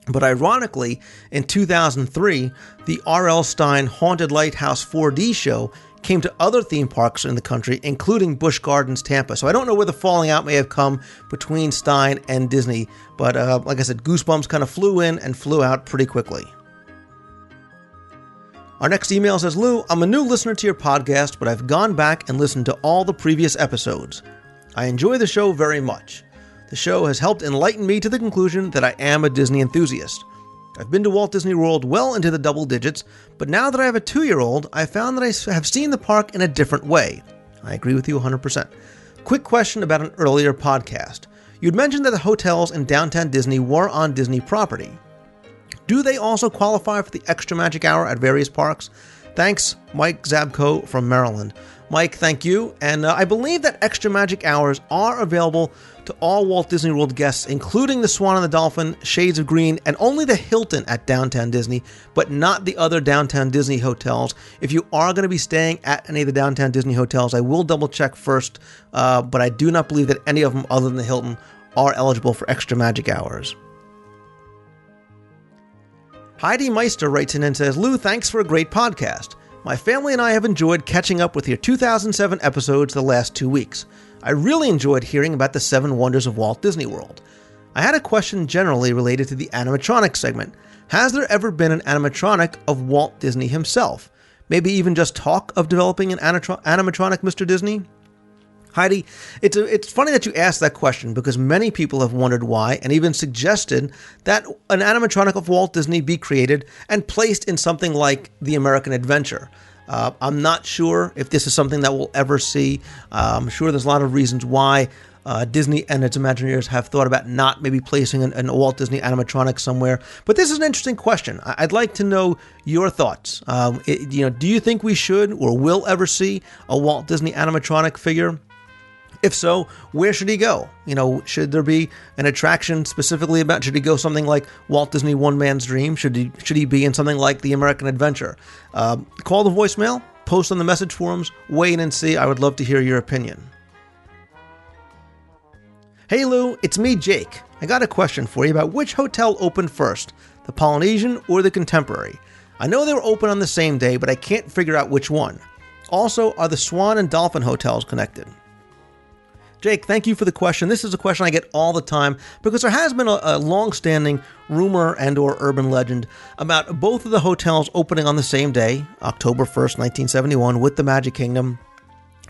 But ironically, in 2003, the R.L. Stine Haunted Lighthouse 4D show came to other theme parks in the country, including Busch Gardens, Tampa. So I don't know where the falling out may have come between Stein and Disney, but like I said, Goosebumps kind of flew in and flew out pretty quickly. Our next email says, Lou, I'm a new listener to your podcast, but I've gone back and listened to all the previous episodes. I enjoy the show very much. The show has helped enlighten me to the conclusion that I am a Disney enthusiast. I've been to Walt Disney World well into the double digits, but now that I have a 2-year-old, I found that I have seen the park in a different way. I agree with you 100%. Quick question about an earlier podcast. You'd mentioned that the hotels in downtown Disney were on Disney property. Do they also qualify for the extra magic hour at various parks? Thanks, Mike Zabko from Maryland. Mike, thank you. And I believe that extra magic hours are available to all Walt Disney World guests, including the Swan and the Dolphin, Shades of Green, and only the Hilton at Downtown Disney, but not the other Downtown Disney hotels. If you are going to be staying at any of the Downtown Disney hotels, I will double check first, but I do not believe that any of them other than the Hilton are eligible for extra magic hours. Heidi Meister writes in and says, Lou, thanks for a great podcast. My family and I have enjoyed catching up with your 2007 episodes the last 2 weeks. I really enjoyed hearing about the 7 wonders of Walt Disney World. I had a question generally related to the animatronic segment. Has there ever been an animatronic of Walt Disney himself? Maybe even just talk of developing an animatronic Mr. Disney? Heidi, it's funny that you asked that question because many people have wondered why and even suggested that an animatronic of Walt Disney be created and placed in something like The American Adventure. I'm not sure if this is something that we'll ever see. I'm sure there's a lot of reasons why Disney and its Imagineers have thought about not maybe placing an Walt Disney animatronic somewhere. But this is an interesting question. I'd like to know your thoughts. Do you think we should or will ever see a Walt Disney animatronic figure? If so, where should he go? Should there be an attraction specifically about, should he go something like Walt Disney One Man's Dream? Should he be in something like The American Adventure? Call the voicemail, post on the message forums, weigh in and see. I would love to hear your opinion. Hey Lou, it's me, Jake. I got a question for you about which hotel opened first, the Polynesian or the Contemporary. I know they were open on the same day, but I can't figure out which one. Also, are the Swan and Dolphin hotels connected? Jake, thank you for the question. This is a question I get all the time because there has been a long-standing rumor and or urban legend about both of the hotels opening on the same day, October 1st, 1971, with the Magic Kingdom,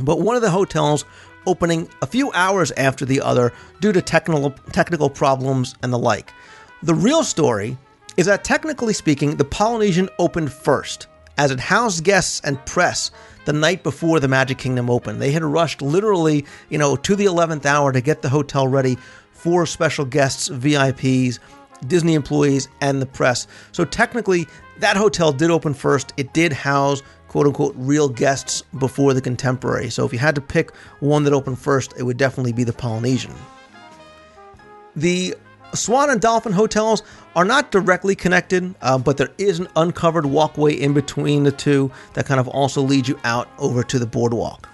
but one of the hotels opening a few hours after the other due to technical problems and the like. The real story is that, technically speaking, the Polynesian opened first, as it housed guests and press the night before the Magic Kingdom opened. They had rushed literally, to the 11th hour to get the hotel ready for special guests, VIPs, Disney employees, and the press. So technically, that hotel did open first. It did house, quote-unquote, real guests before the Contemporary. So if you had to pick one that opened first, it would definitely be the Polynesian. The Swan and Dolphin hotels are not directly connected, but there is an uncovered walkway in between the two that kind of also leads you out over to the boardwalk.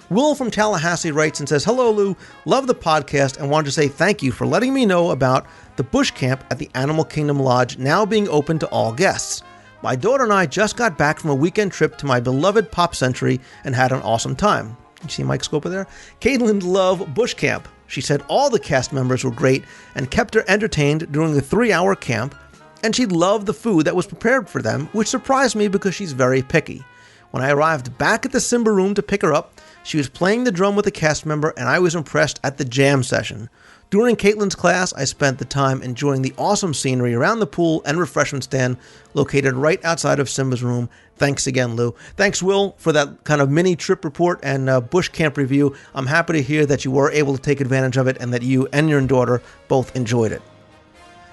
Will from Tallahassee writes and says, "Hello, Lou. Love the podcast and wanted to say thank you for letting me know about the bush camp at the Animal Kingdom Lodge now being open to all guests. My daughter and I just got back from a weekend trip to my beloved Pop Century and had an awesome time." You see Mike Scopa there? Caitlin loved bush camp. She said all the cast members were great and kept her entertained during the 3-hour camp, and she loved the food that was prepared for them, which surprised me because she's very picky. When I arrived back at the Simba room to pick her up, she was playing the drum with a cast member, and I was impressed at the jam session. During Caitlin's class, I spent the time enjoying the awesome scenery around the pool and refreshment stand located right outside of Simba's room. Thanks again, Lou. Thanks, Will, for that kind of mini trip report and bush camp review. I'm happy to hear that you were able to take advantage of it and that you and your daughter both enjoyed it.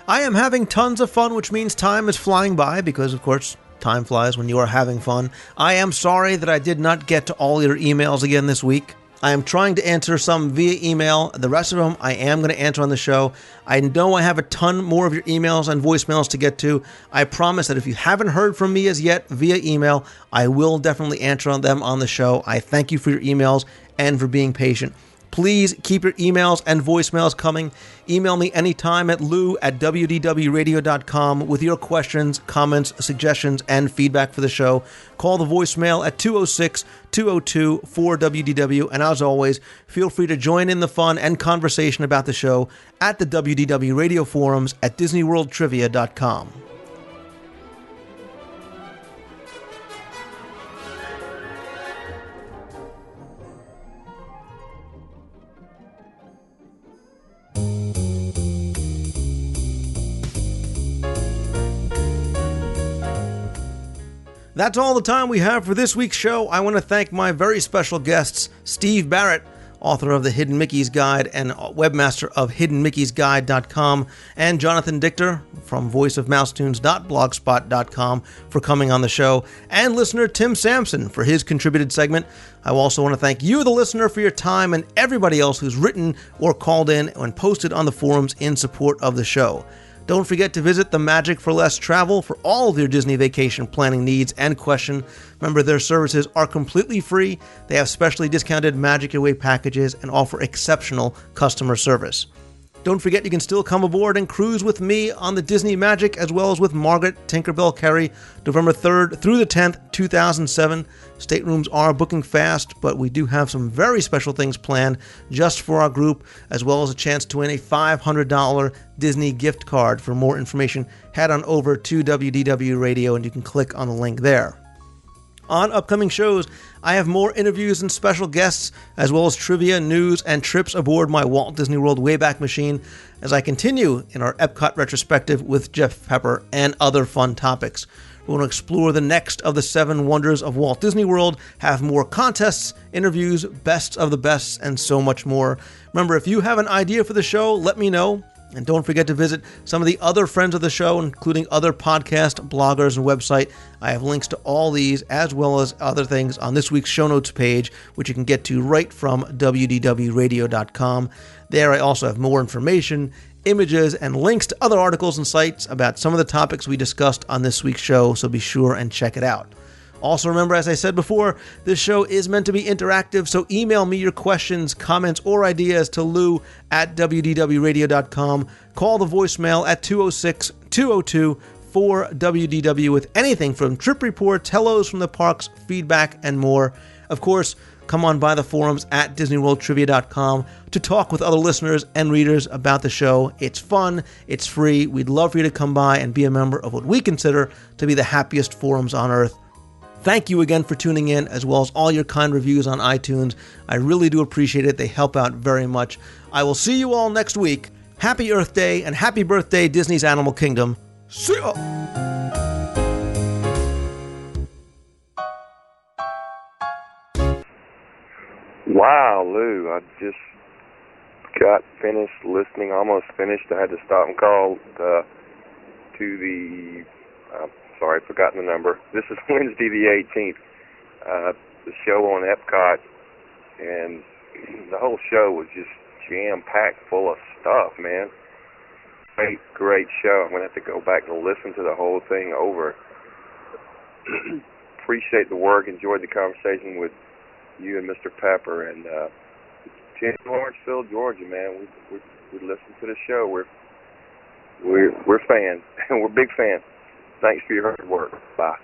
I am having tons of fun, which means time is flying by because, of course, time flies when you are having fun. I am sorry that I did not get to all your emails again this week. I am trying to answer some via email. The rest of them I am going to answer on the show. I know I have a ton more of your emails and voicemails to get to. I promise that if you haven't heard from me as yet via email, I will definitely answer on them on the show. I thank you for your emails and for being patient. Please keep your emails and voicemails coming. Email me anytime at lou@wdwradio.com with your questions, comments, suggestions, and feedback for the show. Call the voicemail at 206-202-4WDW. And as always, feel free to join in the fun and conversation about the show at the WDW Radio forums at DisneyWorldTrivia.com. That's all the time we have for this week's show. I want to thank my very special guests, Steve Barrett, author of the Hidden Mickey's Guide and webmaster of HiddenMickey'sGuide.com, and Jonathan Dichter from voiceofmousetoons.blogspot.com for coming on the show, and listener Tim Sampson for his contributed segment. I also want to thank you, the listener, for your time, and everybody else who's written or called in and posted on the forums in support of the show. Don't forget to visit the Magic for Less Travel for all of your Disney vacation planning needs and questions. Remember, their services are completely free. They have specially discounted Magic Your Way packages and offer exceptional customer service. Don't forget you can still come aboard and cruise with me on the Disney Magic as well as with Margaret Tinkerbell Kerry, November 3rd through the 10th, 2007. Staterooms are booking fast, but we do have some very special things planned just for our group, as well as a chance to win a $500 Disney gift card. For more information, head on over to WDW Radio and you can click on the link there. On upcoming shows, I have more interviews and special guests, as well as trivia, news, and trips aboard my Walt Disney World Wayback Machine as I continue in our Epcot retrospective with Jeff Pepper and other fun topics. We want to explore the next of the 7 wonders of Walt Disney World, have more contests, interviews, bests of the bests, and so much more. Remember, if you have an idea for the show, let me know. And don't forget to visit some of the other friends of the show, including other podcast, bloggers, and website. I have links to all these, as well as other things, on this week's show notes page, which you can get to right from WDWRadio.com. There I also have more information, images, and links to other articles and sites about some of the topics we discussed on this week's show, so be sure and check it out. Also remember, as I said before, this show is meant to be interactive, so email me your questions, comments, or ideas to lou@wdwradio.com. Call the voicemail at 206-202-4WDW with anything from trip reports, hellos from the parks, feedback, and more. Of course, come on by the forums at DisneyWorldTrivia.com to talk with other listeners and readers about the show. It's fun, it's free. We'd love for you to come by and be a member of what we consider to be the happiest forums on Earth. Thank you again for tuning in, as well as all your kind reviews on iTunes. I really do appreciate it. They help out very much. I will see you all next week. Happy Earth Day and happy birthday, Disney's Animal Kingdom. See ya! Wow, Lou, I just got finished listening, almost finished. I had to stop and call to the... sorry, I've forgotten the number. This is Wednesday the 18th, the show on Epcot, and the whole show was just jam-packed full of stuff, man. Great show. I'm going to have to go back and listen to the whole thing over. Appreciate the work. Enjoyed the conversation with you and Mr. Pepper. And 10 Lawrenceville, Georgia, man. We listen to the show. We're fans. We're big fans. Thanks for your hard work. Bye.